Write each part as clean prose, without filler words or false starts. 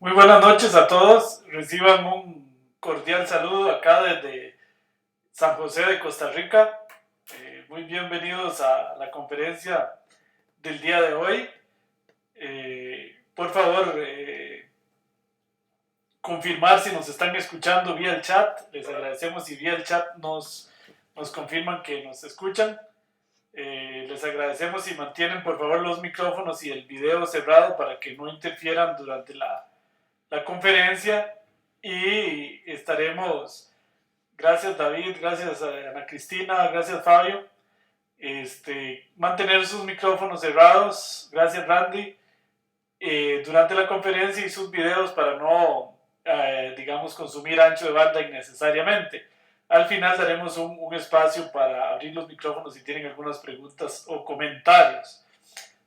Muy buenas noches a todos. Reciban un cordial saludo acá desde San José de Costa Rica. Muy bienvenidos a la conferencia del día de hoy. Por favor, confirmar si nos están escuchando vía el chat. Les agradecemos si vía el chat nos confirman que nos escuchan. Les agradecemos si mantienen por favor los micrófonos y el video cerrado para que no interfieran durante la conferencia, y estaremos, gracias David, gracias a Ana Cristina, gracias Fabio, mantener sus micrófonos cerrados, gracias Randy, durante la conferencia y sus videos para no, digamos, consumir ancho de banda innecesariamente. Al final daremos un espacio para abrir los micrófonos si tienen algunas preguntas o comentarios.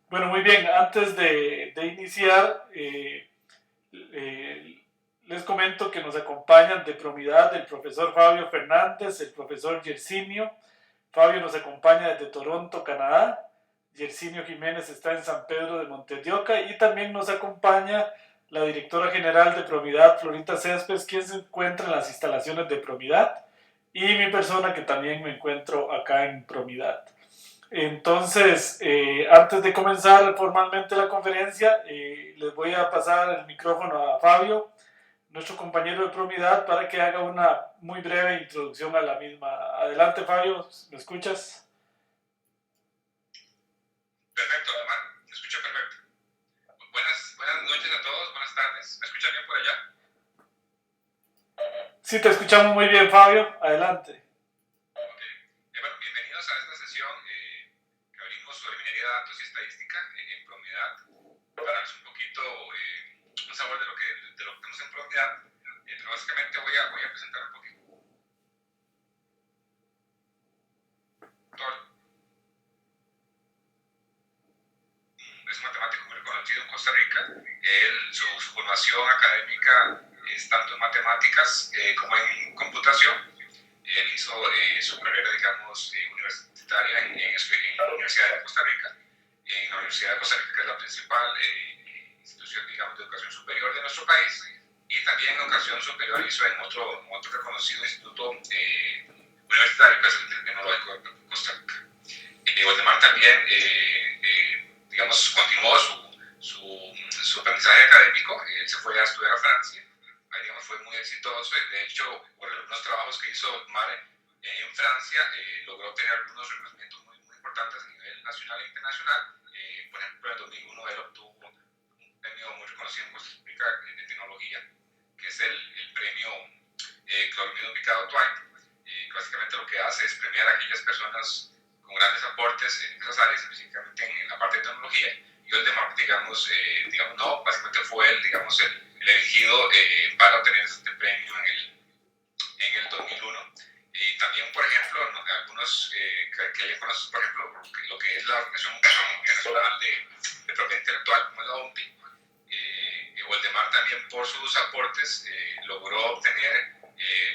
Bueno, muy bien, antes de iniciar, les comento que nos acompañan de Promidad el profesor Fabio Fernández, el profesor Yersinio. Fabio nos acompaña desde Toronto, Canadá. Yersinio Jiménez está en San Pedro de Montedioca, y también nos acompaña la directora general de Promidad, Florita Céspedes, quien se encuentra en las instalaciones de Promidad, y mi persona, que también me encuentro acá en Promidad. Entonces, antes de comenzar formalmente la conferencia, les voy a pasar el micrófono a Fabio, nuestro compañero de Promidad, para que haga una muy breve introducción a la misma. Adelante, Fabio, ¿me escuchas? Perfecto, Alemán, me escucha perfecto. Buenas noches a todos, buenas tardes. ¿Me escuchan bien por allá? Sí, te escuchamos muy bien, Fabio. Adelante. Bueno, bienvenidos a esta sesión que abrimos sobre minería de datos y estadística en Promidad. Para darles un poquito un sabor de lo que tenemos en Promidad, pero básicamente voy a presentar un poquito. Es un matemático muy reconocido en Costa Rica. Su formación académica es tanto en matemáticas como en computación. Él hizo su carrera, digamos, universitaria en la Universidad de Costa Rica. En la Universidad de Costa Rica, que es la principal institución, digamos, de educación superior de nuestro país, y también en educación superior hizo en otro reconocido instituto universitario, que es el Tecnológico de Costa Rica. Waldemar también, digamos, continuó su aprendizaje académico. Él se fue a estudiar a Francia. Ahí, digamos, fue muy exitoso, y de hecho, por algunos trabajos que hizo Mare en Francia, logró tener algunos reconocimientos muy importantes a nivel nacional e internacional. Por ejemplo, en el 2001 él obtuvo un premio muy reconocido en Costa Rica de tecnología, que es el premio Cloromino Picado Dwight, que básicamente lo que hace es premiar a aquellas personas con grandes aportes en esas áreas, específicamente en la parte de tecnología. Y Waldemar, digamos, no, básicamente fue él, digamos, el elegido para obtener este premio en el 2001. Y también, por ejemplo, algunos que hayan conocido, por ejemplo, lo que es la Organización Internacional de Propiedad Intelectual, como es la OMPI. Waldemar también, por sus aportes, logró obtener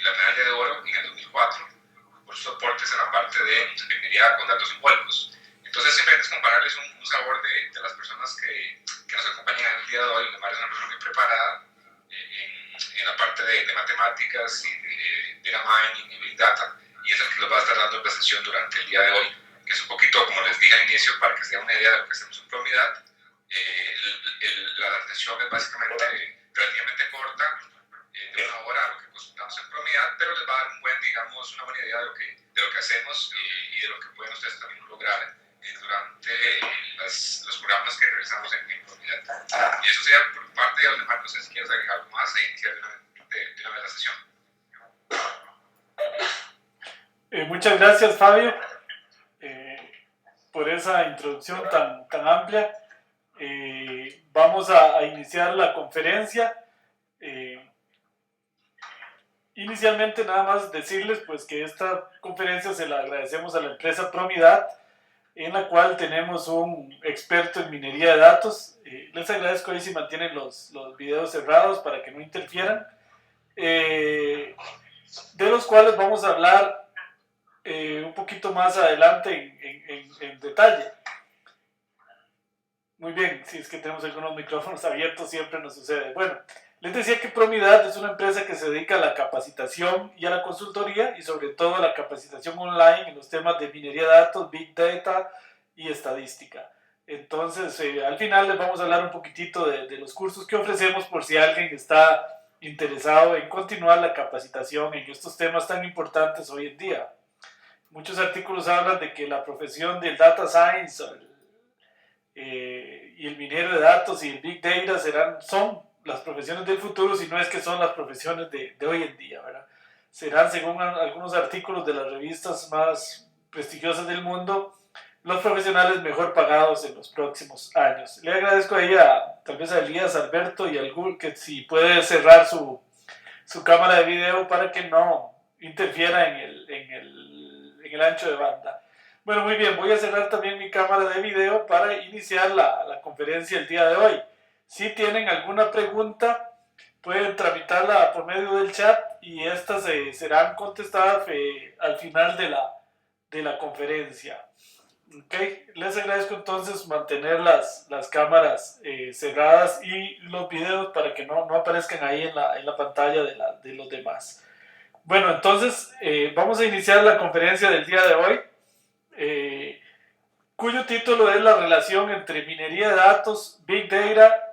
la medalla de oro en el 2004 por sus aportes en la parte de minería con datos simbólicos. Entonces, siempre es compararles un sabor de las personas que nos acompañan en el día de hoy. Waldemar es una persona muy preparada en la parte de matemáticas y de data mining y big data, y es el que nos va a estar dando la sesión durante el día de hoy, que es un poquito, como les dije al inicio, para que se den una idea de lo que hacemos en Promidad. La sesión es básicamente relativamente corta, de una hora, lo que consultamos en Promidad, pero les va a dar una buena idea de lo que hacemos y de lo que pueden ustedes también lograr durante los programas que realizamos en Promidad. Y eso sería por parte de Waldemar. No sé si quieres agregar algo más e iniciar de una vez la sesión. Muchas gracias, Fabio, por esa introducción tan amplia. Vamos a iniciar la conferencia. Inicialmente, nada más decirles pues que esta conferencia se la agradecemos a la empresa Promidad, en la cual tenemos un experto en minería de datos. Les agradezco ahí si mantienen los videos cerrados para que no interfieran, de los cuales vamos a hablar un poquito más adelante en detalle. Muy bien, si es que tenemos algunos micrófonos abiertos, siempre nos sucede. Bueno, Les decía que Promidad es una empresa que se dedica a la capacitación y a la consultoría y sobre todo a la capacitación online en los temas de minería de datos, Big Data y estadística. Entonces, al final les vamos a hablar un poquitito de los cursos que ofrecemos por si alguien está interesado en continuar la capacitación en estos temas tan importantes hoy en día. Muchos artículos hablan de que la profesión del data science y el minero de datos y el big data son las profesiones del futuro, si no es que son las profesiones de hoy en día, ¿verdad? Serán, según algunos artículos de las revistas más prestigiosas del mundo, los profesionales mejor pagados en los próximos años. Le agradezco ahí tal vez a Elías, Alberto y al Gul que si puede cerrar su cámara de video para que no interfiera en el ancho de banda. Bueno, muy bien, voy a cerrar también mi cámara de video para iniciar la conferencia el día de hoy. Si tienen alguna pregunta, pueden tramitarla por medio del chat y estas serán contestadas al final de la conferencia. Okay. Les agradezco entonces mantener las cámaras cerradas y los videos para que no aparezcan ahí en la pantalla de los demás. Bueno, entonces vamos a iniciar la conferencia del día de hoy, cuyo título es la relación entre minería de datos, Big Data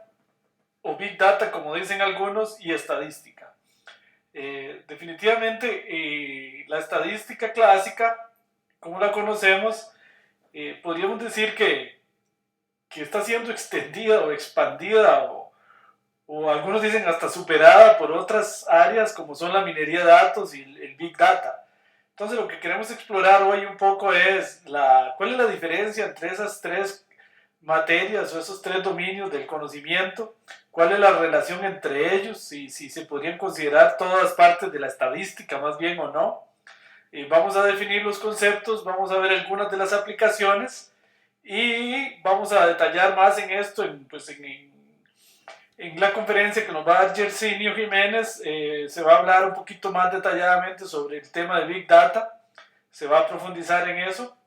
o Big Data, como dicen algunos, y estadística. Definitivamente la estadística clásica, como la conocemos, podríamos decir que está siendo extendida o expandida o algunos dicen hasta superada por otras áreas como son la minería de datos y el Big Data. Entonces lo que queremos explorar hoy un poco es cuál es la diferencia entre esas tres materias o esos tres dominios del conocimiento, cuál es la relación entre ellos, si se podrían considerar todas partes de la estadística más bien o no. Vamos a definir los conceptos, vamos a ver algunas de las aplicaciones y vamos a detallar más en esto en la conferencia que nos va a dar Yersinio Jiménez. Se va a hablar un poquito más detalladamente sobre el tema de Big Data, se va a profundizar en eso.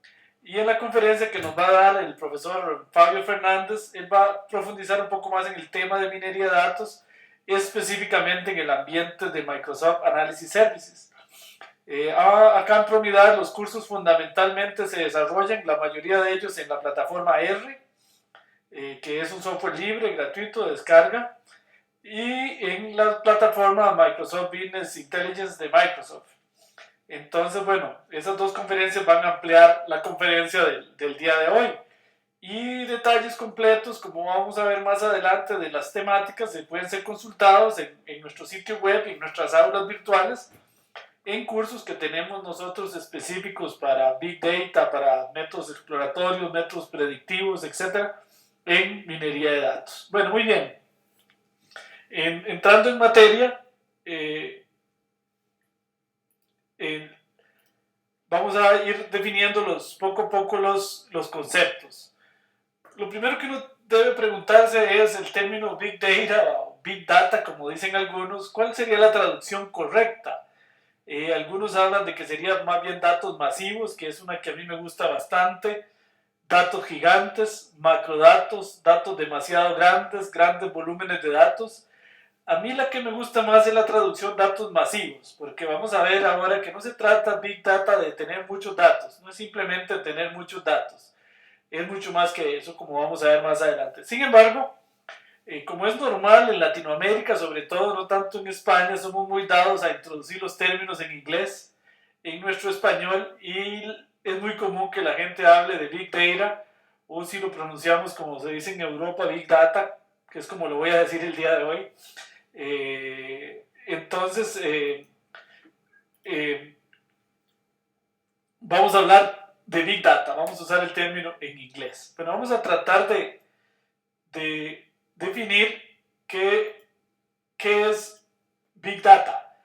Y en la conferencia que nos va a dar el profesor Fabio Fernández, él va a profundizar un poco más en el tema de minería de datos, específicamente en el ambiente de Microsoft Analysis Services. Acá en Promidad los cursos fundamentalmente se desarrollan, la mayoría de ellos en la plataforma R, que es un software libre, gratuito, de descarga, y en la plataforma Microsoft Business Intelligence de Microsoft. Entonces, bueno, esas dos conferencias van a ampliar la conferencia del día de hoy. Y detalles completos, como vamos a ver más adelante, de las temáticas, se pueden ser consultados en nuestro sitio web, en nuestras aulas virtuales, en cursos que tenemos nosotros específicos para Big Data, para métodos exploratorios, métodos predictivos, etc., en minería de datos. Bueno, muy bien. Entrando en materia, vamos a ir definiendo poco a poco los conceptos. Lo primero que uno debe preguntarse es el término Big Data o Big Data, como dicen algunos, ¿cuál sería la traducción correcta? Algunos hablan de que sería más bien datos masivos, que es una que a mí me gusta bastante, datos gigantes, macrodatos, datos demasiado grandes, grandes volúmenes de datos. A mí la que me gusta más es la traducción datos masivos, porque vamos a ver ahora que no se trata Big Data de tener muchos datos, no es simplemente tener muchos datos, es mucho más que eso, como vamos a ver más adelante. Sin embargo, como es normal en Latinoamérica, sobre todo, no tanto en España, somos muy dados a introducir los términos en inglés, en nuestro español, y es muy común que la gente hable de Big Data, o si lo pronunciamos como se dice en Europa, Big Data, que es como lo voy a decir el día de hoy. Entonces, vamos a hablar de Big Data, vamos a usar el término en inglés, pero vamos a tratar de definir qué es Big Data.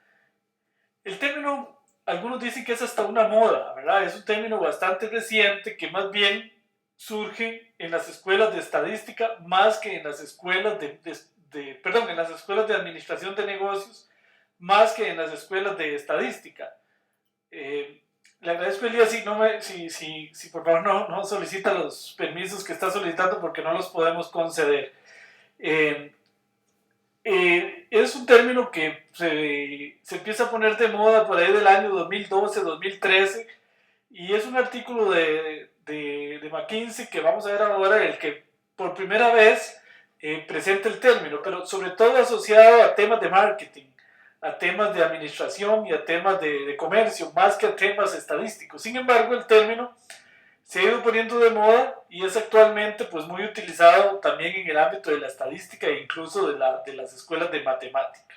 El término, algunos dicen que es hasta una moda, ¿verdad? Es un término bastante reciente que más bien surge en las escuelas de estadística más que en las escuelas en las escuelas de administración de negocios más que en las escuelas de estadística. Le agradezco a Elías si por favor no solicita los permisos que está solicitando porque no los podemos conceder. es un término que se empieza a poner de moda por ahí del año 2012, 2013, y es un artículo de McKinsey que vamos a ver ahora, el que por primera vez presenta el término, pero sobre todo asociado a temas de marketing, a temas de administración y a temas de comercio, más que a temas estadísticos. Sin embargo, el término se ha ido poniendo de moda y es actualmente pues muy utilizado también en el ámbito de la estadística e incluso de las escuelas de matemática.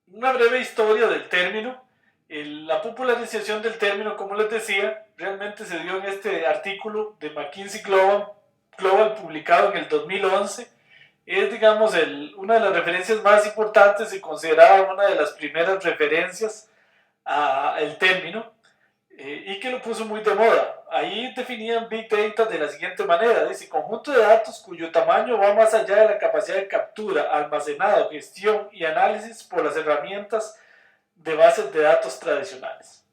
Una breve historia del término. La popularización del término, como les decía, realmente se dio en este artículo de McKinsey Global publicado en el 2011. Es, digamos, una de las referencias más importantes y considerada una de las primeras referencias al término, y que lo puso muy de moda. Ahí definían Big Data de la siguiente manera: dice, conjunto de datos cuyo tamaño va más allá de la capacidad de captura, almacenado, gestión y análisis por las herramientas de bases de datos tradicionales.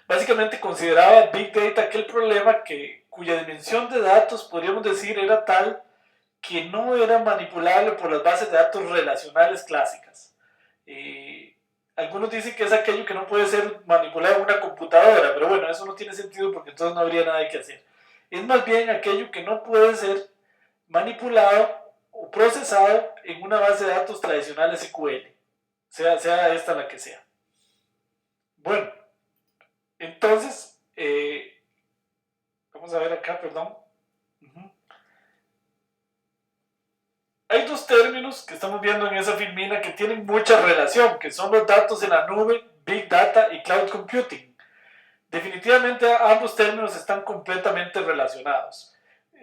Básicamente consideraba Big Data aquel problema cuya dimensión de datos, podríamos decir, era tal que no era manipulable por las bases de datos relacionales clásicas. Algunos dicen que es aquello que no puede ser manipulado en una computadora, pero bueno, eso no tiene sentido porque entonces no habría nada que hacer. Es más bien aquello que no puede ser manipulado o procesado en una base de datos tradicional SQL, sea esta la que sea. Bueno, entonces, vamos a ver acá, perdón. Hay dos términos que estamos viendo en esa filmina que tienen mucha relación, que son los datos en la nube, Big Data y Cloud Computing. Definitivamente ambos términos están completamente relacionados.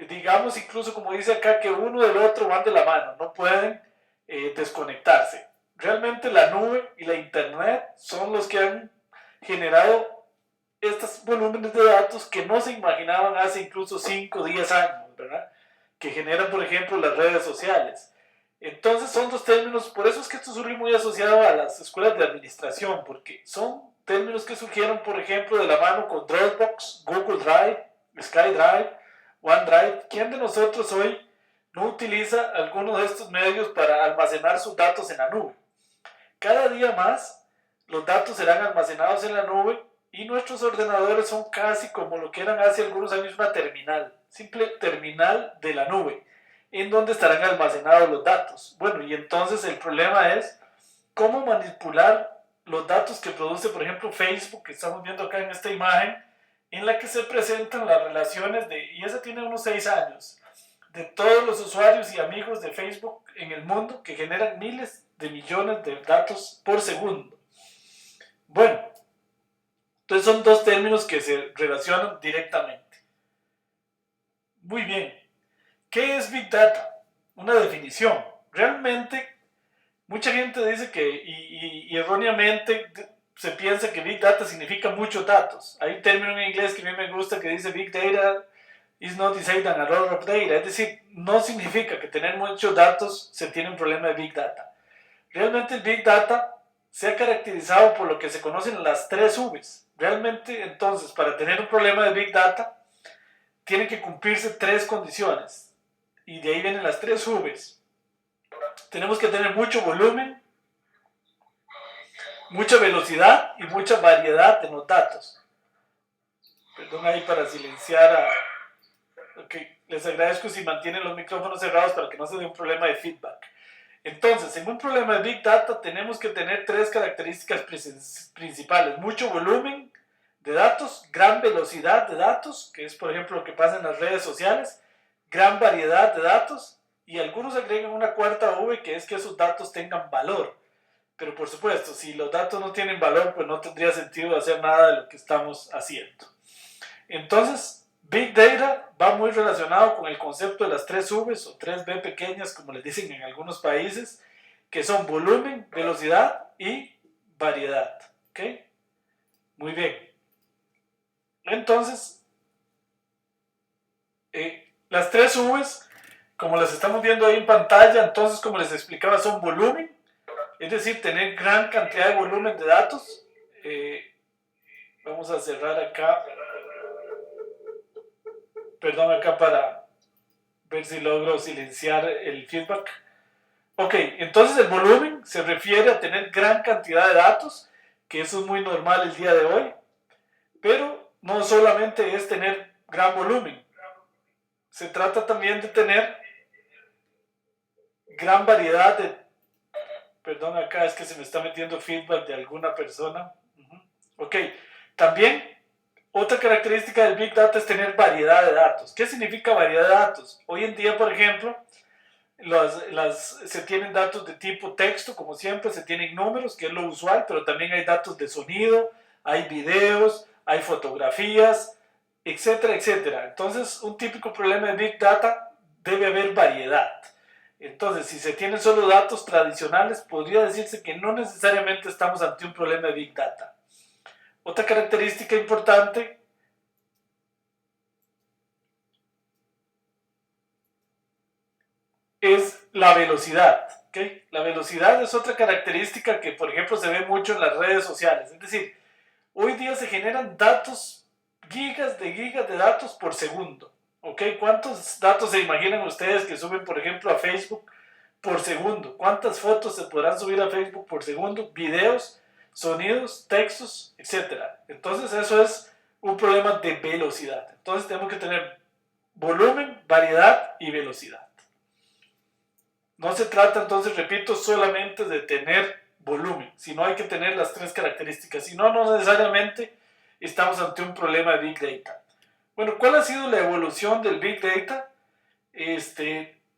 Digamos incluso, como dice acá, que uno del otro van de la mano, no pueden desconectarse. Realmente la nube y la internet son los que han generado estos volúmenes de datos que no se imaginaban hace incluso 5 o 10 años, ¿verdad? Que generan, por ejemplo, las redes sociales. Entonces son dos términos, por eso es que esto surge muy asociado a las escuelas de administración, porque son términos que surgieron, por ejemplo, de la mano con Dropbox, Google Drive, SkyDrive, OneDrive. ¿Quién de nosotros hoy no utiliza alguno de estos medios para almacenar sus datos en la nube? Cada día más los datos serán almacenados en la nube y nuestros ordenadores son casi como lo que eran hace algunos años una terminal, simple terminal de la nube, en donde estarán almacenados los datos. Bueno, y entonces el problema es cómo manipular los datos que produce, por ejemplo, Facebook, que estamos viendo acá en esta imagen, en la que se presentan las relaciones y esa tiene unos 6 años, de todos los usuarios y amigos de Facebook en el mundo, que generan miles de millones de datos por segundo. Bueno, entonces son dos términos que se relacionan directamente. Muy bien. ¿Qué es Big Data? Una definición. Realmente, mucha gente dice que, y erróneamente, se piensa que Big Data significa muchos datos. Hay un término en inglés que a mí me gusta que dice Big Data is not the same than a lot of data. Es decir, no significa que tener muchos datos se tiene un problema de Big Data. Realmente el Big Data se ha caracterizado por lo que se conocen las 3 Vs. Realmente, entonces, para tener un problema de Big Data, tienen que cumplirse 3 condiciones. Y de ahí vienen las 3 Vs. Tenemos que tener mucho volumen, mucha velocidad y mucha variedad en los datos. Perdón ahí para silenciar a... Okay. Les agradezco si mantienen los micrófonos cerrados para que no se dé un problema de feedback. Entonces, en un problema de Big Data tenemos que tener 3 características principales: mucho volumen de datos, gran velocidad de datos, que es por ejemplo lo que pasa en las redes sociales, gran variedad de datos, y algunos agregan una cuarta V, que es que esos datos tengan valor. Pero por supuesto, si los datos no tienen valor, pues no tendría sentido hacer nada de lo que estamos haciendo. Entonces, Big Data va muy relacionado con el concepto de las 3 Vs o 3B pequeñas, como les dicen en algunos países, que son volumen, velocidad y variedad. ¿Ok? Muy bien. Entonces, las 3 Vs, como las estamos viendo ahí en pantalla, entonces, como les explicaba, son volumen, es decir, tener gran cantidad de volumen de datos. Vamos a cerrar acá. Perdón acá para ver si logro silenciar el feedback. Ok, entonces el volumen se refiere a tener gran cantidad de datos, que eso es muy normal el día de hoy, pero no solamente es tener gran volumen, se trata también de tener gran variedad de... Perdón, acá es que se me está metiendo feedback de alguna persona. Ok, también otra característica del Big Data es tener variedad de datos. ¿Qué significa variedad de datos? Hoy en día, por ejemplo, se tienen datos de tipo texto, como siempre, se tienen números, que es lo usual, pero también hay datos de sonido, hay videos, hay fotografías, etcétera, etcétera. Entonces, un típico problema de Big Data, debe haber variedad. Entonces, si se tienen solo datos tradicionales, podría decirse que no necesariamente estamos ante un problema de Big Data. Otra característica importante es la velocidad. ¿Okay? La velocidad es otra característica que, por ejemplo, se ve mucho en las redes sociales. Es decir, hoy día se generan datos, gigas de datos por segundo. ¿Okay? ¿Cuántos datos se imaginan ustedes que suben, por ejemplo, a Facebook por segundo? ¿Cuántas fotos se podrán subir a Facebook por segundo? Videos, sonidos, textos, etcétera. Entonces eso es un problema de velocidad. Entonces tenemos que tener volumen, variedad y velocidad. No se trata entonces, repito, solamente de tener volumen, sino hay que tener las tres características. Si no, no necesariamente estamos ante un problema de Big Data. Bueno, ¿cuál ha sido la evolución del Big Data?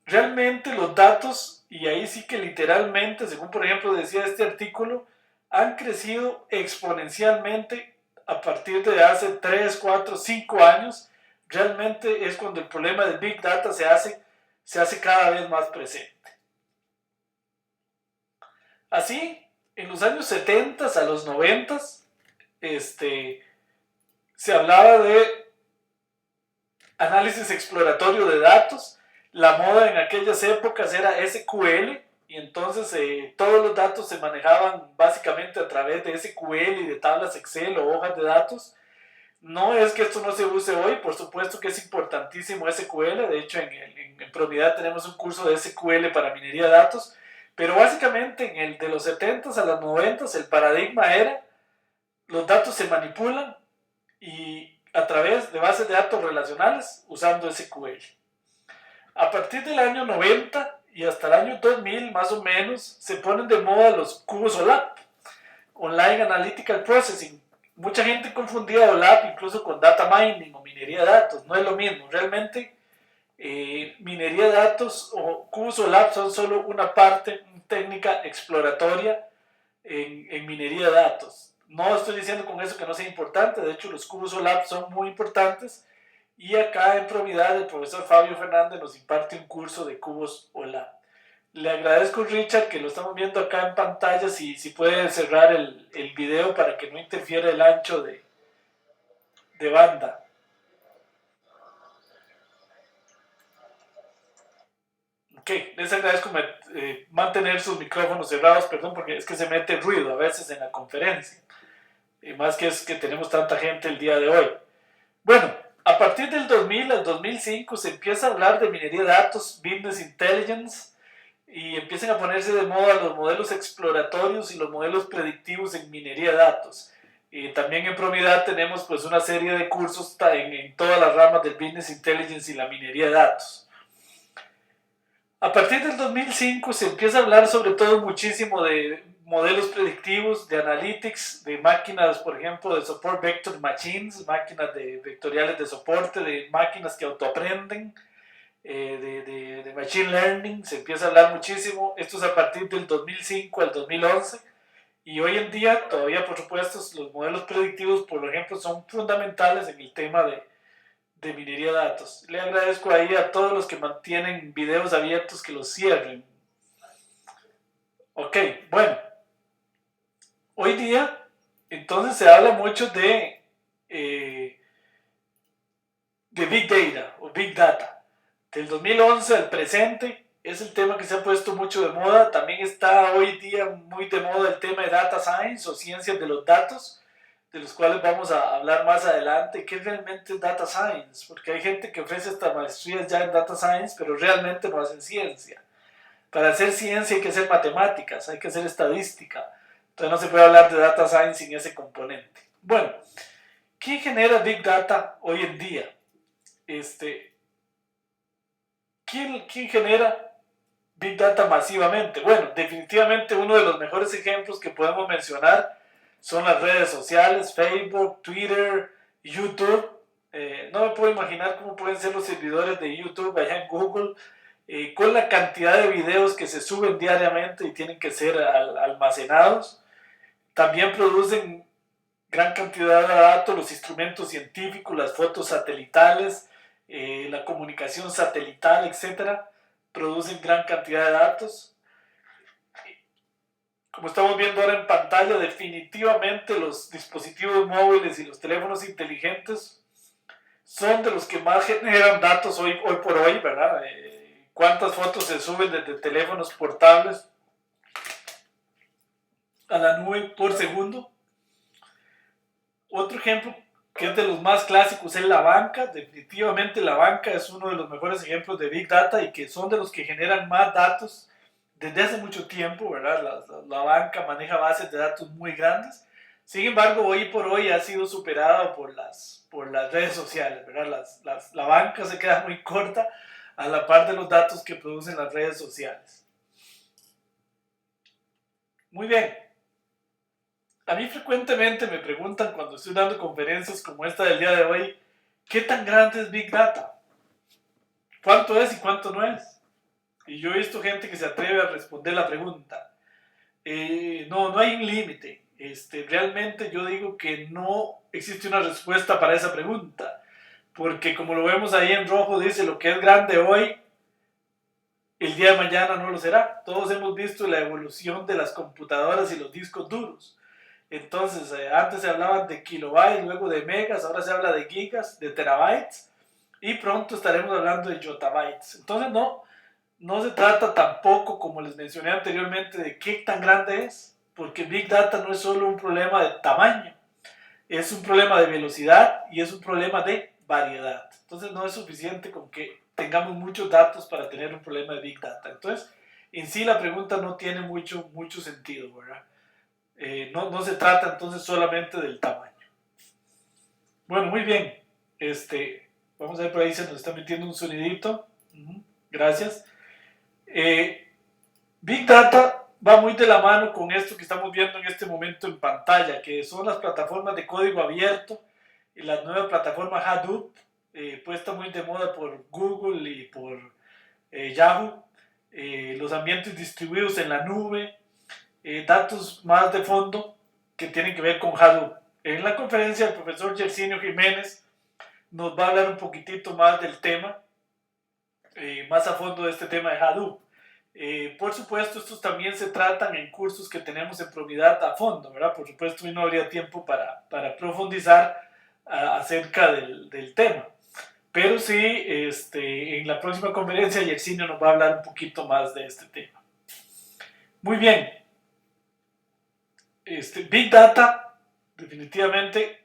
Realmente los datos, y ahí sí que literalmente, según por ejemplo decía este artículo, han crecido exponencialmente a partir de hace 3, 4, 5 años. Realmente es cuando el problema del Big Data se hace cada vez más presente. Así, en los años 70 a los 90, se hablaba de análisis exploratorio de datos. La moda en aquellas épocas era SQL, y entonces todos los datos se manejaban básicamente a través de SQL y de tablas Excel o hojas de datos. No es que esto no se use hoy, por supuesto que es importantísimo SQL. De hecho, en Propiedad tenemos un curso de SQL para minería de datos, pero básicamente en el de los 70 a los 90 el paradigma era: los datos se manipulan y a través de bases de datos relacionales usando SQL. A partir del año 90 y hasta el año 2000 más o menos se ponen de moda los cubos OLAP, Online Analytical Processing. Mucha gente confundía OLAP incluso con data mining o minería de datos. No es lo mismo. Realmente minería de datos o cubos OLAP son solo una parte, una técnica exploratoria en minería de datos. No estoy diciendo con eso que no sea importante. De hecho, los cubos OLAP son muy importantes. Y acá en Providad el profesor Fabio Fernández nos imparte un curso de cubos OLAP. Le agradezco, Richard, que lo estamos viendo acá en pantalla, si puede cerrar el video para que no interfiera el ancho de banda. Ok, les agradezco mantener sus micrófonos cerrados, perdón, porque es que se mete ruido a veces en la conferencia. Y más que es que tenemos tanta gente el día de hoy. Bueno, a partir del 2000 al 2005 se empieza a hablar de minería de datos, business intelligence, y empiezan a ponerse de moda los modelos exploratorios y los modelos predictivos en minería de datos. Y también en Propiedad tenemos pues una serie de cursos en todas las ramas del business intelligence y la minería de datos. A partir del 2005 se empieza a hablar sobre todo muchísimo de modelos predictivos, de analytics, de máquinas, por ejemplo, de support vector machines, máquinas vectoriales de soporte, de máquinas que autoaprenden, de machine learning. Se empieza a hablar muchísimo. Esto es a partir del 2005 al 2011. Y hoy en día, todavía por supuesto, los modelos predictivos, por ejemplo, son fundamentales en el tema de minería de datos. Le agradezco ahí a todos los que mantienen videos abiertos que los cierren. Ok, bueno. Hoy día, entonces se habla mucho de Big Data o Big Data. Del 2011 al presente es el tema que se ha puesto mucho de moda. También está hoy día muy de moda el tema de Data Science o ciencias de los datos. de los cuales vamos a hablar más adelante, qué realmente es Data Science, porque hay gente que ofrece hasta maestrías ya en Data Science, pero realmente no hacen ciencia. Para hacer ciencia hay que hacer matemáticas, hay que hacer estadística, entonces no se puede hablar de Data Science sin ese componente. Bueno, ¿quién genera Big Data hoy en día? ¿Quién genera Big Data masivamente? Bueno, definitivamente uno de los mejores ejemplos que podemos mencionar son las redes sociales, Facebook, Twitter, YouTube. No me puedo imaginar cómo pueden ser los servidores de YouTube allá en Google, con la cantidad de videos que se suben diariamente y tienen que ser almacenados. También producen gran cantidad de datos, los instrumentos científicos, las fotos satelitales, la comunicación satelital, etcétera, producen gran cantidad de datos. Como estamos viendo ahora en pantalla, definitivamente los dispositivos móviles y los teléfonos inteligentes son de los que más generan datos hoy por hoy, ¿verdad? ¿Cuántas fotos se suben desde teléfonos portables a la nube por segundo? Otro ejemplo que es de los más clásicos es la banca. Definitivamente la banca es uno de los mejores ejemplos de Big Data y que son de los que generan más datos desde hace mucho tiempo, ¿verdad? La banca maneja bases de datos muy grandes. Sin embargo, hoy por hoy ha sido superada por las redes sociales, ¿verdad? La banca se queda muy corta a la par de los datos que producen las redes sociales. Muy bien. A mí frecuentemente me preguntan cuando estoy dando conferencias como esta del día de hoy, ¿qué tan grande es Big Data? ¿Cuánto es y cuánto no es? Y yo he visto gente que se atreve a responder la pregunta. No hay un límite. Realmente yo digo que no existe una respuesta para esa pregunta. Porque como lo vemos ahí en rojo, dice lo que es grande hoy, el día de mañana no lo será. Todos hemos visto la evolución de las computadoras y los discos duros. Entonces, antes se hablaban de kilobytes, luego de megas, ahora se habla de gigas, de terabytes, y pronto estaremos hablando de yottabytes. Entonces, no se trata tampoco, como les mencioné anteriormente, de qué tan grande es, porque Big Data no es solo un problema de tamaño, es un problema de velocidad y es un problema de variedad. Entonces, no es suficiente con que tengamos muchos datos para tener un problema de Big Data. Entonces, en sí la pregunta no tiene mucho sentido, ¿verdad? No se trata entonces solamente del tamaño. Bueno, muy bien. Vamos a ver, por ahí se nos está metiendo un sonidito. Gracias. Big Data va muy de la mano con esto que estamos viendo en este momento en pantalla, que son las plataformas de código abierto y la nueva plataforma Hadoop, puesta muy de moda por Google y por Yahoo, los ambientes distribuidos en la nube, datos más de fondo que tienen que ver con Hadoop. En la conferencia el profesor Yersinio Jiménez nos va a hablar un poquitito más del tema, más a fondo de este tema de Hadoop. Por supuesto, estos también se tratan en cursos que tenemos en Promidad a fondo, ¿verdad? Por supuesto, hoy no habría tiempo para profundizar acerca del tema. Pero sí, en la próxima conferencia Yersinio nos va a hablar un poquito más de este tema. Muy bien. Big Data, definitivamente,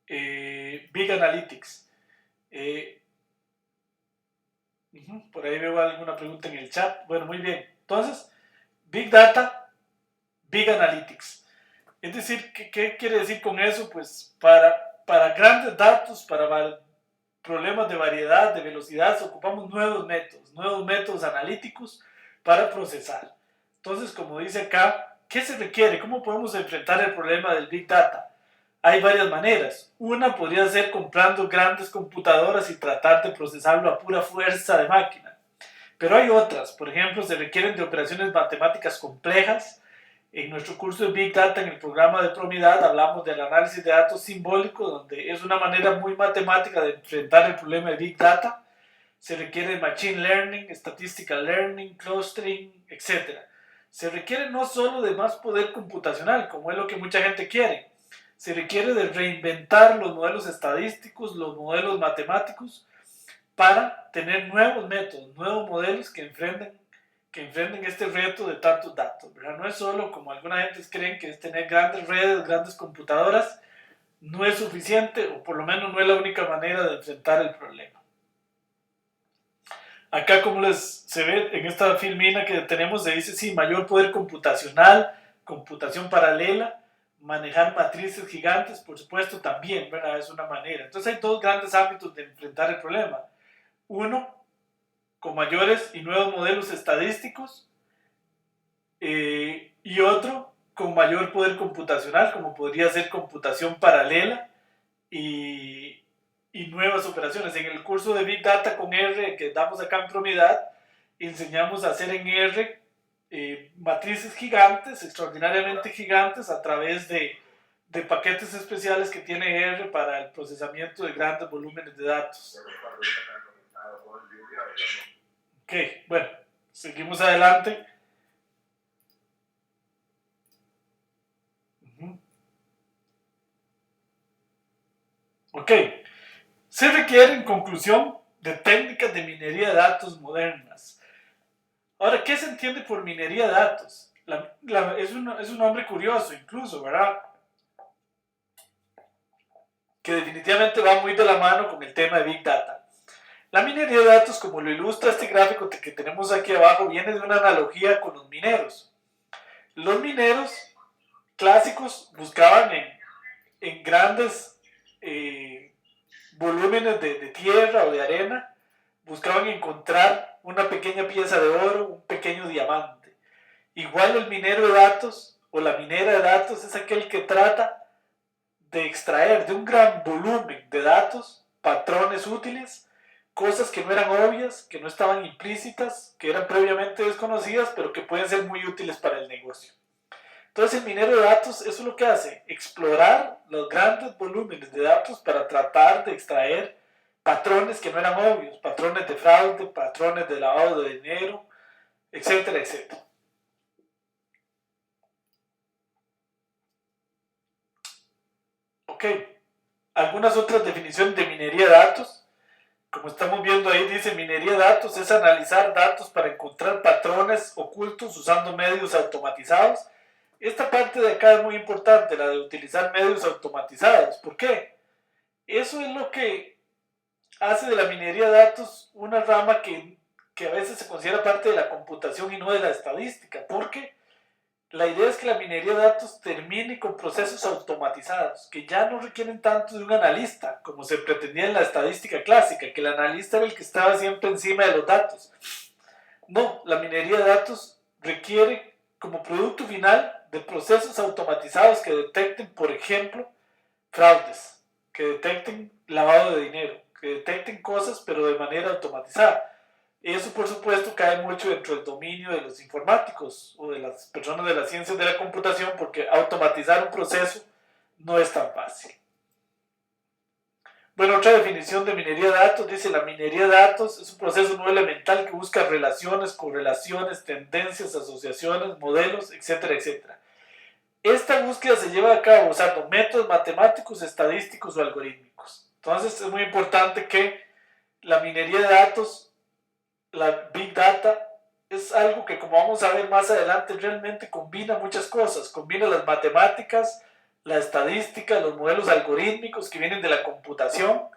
Big Analytics. Por ahí veo alguna pregunta en el chat. Bueno, muy bien. Entonces, Big Data, Big Analytics. Es decir, ¿qué quiere decir con eso? Pues para grandes datos, para problemas de variedad, de velocidad, ocupamos nuevos métodos analíticos para procesar. Entonces, como dice acá, ¿qué se requiere? ¿Cómo podemos enfrentar el problema del Big Data? Hay varias maneras. Una podría ser comprando grandes computadoras y tratar de procesarlo a pura fuerza de máquina. Pero hay otras. Por ejemplo, se requieren de operaciones matemáticas complejas. En nuestro curso de Big Data, en el programa de Promidad, hablamos del análisis de datos simbólicos, donde es una manera muy matemática de enfrentar el problema de Big Data. Se requiere Machine Learning, Statistical Learning, Clustering, etc. Se requiere no solo de más poder computacional, como es lo que mucha gente quiere. Se requiere de reinventar los modelos estadísticos, los modelos matemáticos, para tener nuevos métodos, nuevos modelos que enfrenten este reto de tantos datos, ¿verdad? No es solo, como alguna gente creen, que es tener grandes redes, grandes computadoras. no es suficiente, o por lo menos no es la única manera de enfrentar el problema. Acá, como se ve en esta filmina que tenemos, se dice, sí, mayor poder computacional, computación paralela, manejar matrices gigantes, por supuesto, también, ¿verdad? Es una manera. Entonces hay dos grandes ámbitos de enfrentar el problema. Uno, con mayores y nuevos modelos estadísticos, y otro, con mayor poder computacional, como podría ser computación paralela y nuevas operaciones. En el curso de Big Data con R que damos acá en Promidad, enseñamos a hacer en R matrices gigantes, extraordinariamente gigantes, a través de paquetes especiales que tiene R para el procesamiento de grandes volúmenes de datos. Ok, bueno, seguimos adelante. Ok, se requiere, en conclusión, de técnicas de minería de datos modernas. Ahora, ¿qué se entiende por minería de datos? Es un nombre curioso incluso, ¿verdad? Que definitivamente va muy de la mano con el tema de Big Data. La minería de datos, como lo ilustra este gráfico que tenemos aquí abajo, viene de una analogía con los mineros. Los mineros clásicos buscaban en grandes volúmenes de tierra o de arena, buscaban encontrar una pequeña pieza de oro, un pequeño diamante. Igual el minero de datos o la minera de datos es aquel que trata de extraer de un gran volumen de datos patrones útiles, cosas que no eran obvias, que no estaban implícitas, que eran previamente desconocidas, pero que pueden ser muy útiles para el negocio. Entonces el minero de datos, eso es lo que hace, explorar los grandes volúmenes de datos para tratar de extraer patrones que no eran obvios, patrones de fraude, patrones de lavado de dinero, etcétera, etcétera. Ok, algunas otras definiciones de minería de datos. Como estamos viendo ahí, dice minería de datos es analizar datos para encontrar patrones ocultos usando medios automatizados. Esta parte de acá es muy importante, la de utilizar medios automatizados. ¿Por qué? Eso es lo que hace de la minería de datos una rama que a veces se considera parte de la computación y no de la estadística, porque la idea es que la minería de datos termine con procesos automatizados, que ya no requieren tanto de un analista, como se pretendía en la estadística clásica, que el analista era el que estaba siempre encima de los datos. No, la minería de datos requiere como producto final de procesos automatizados que detecten, por ejemplo, fraudes, que detecten lavado de dinero, que detecten cosas pero de manera automatizada. Eso, por supuesto, cae mucho dentro del dominio de los informáticos o de las personas de las ciencias de la computación, porque automatizar un proceso no es tan fácil. Bueno, otra definición de minería de datos dice: la minería de datos es un proceso no elemental que busca relaciones, correlaciones, tendencias, asociaciones, modelos, etcétera, etcétera. Esta búsqueda se lleva a cabo usando métodos matemáticos, estadísticos o algorítmicos. Entonces es muy importante que la minería de datos, la Big Data, es algo que, como vamos a ver más adelante, realmente combina muchas cosas. Combina las matemáticas, la estadística, los modelos algorítmicos que vienen de la computación.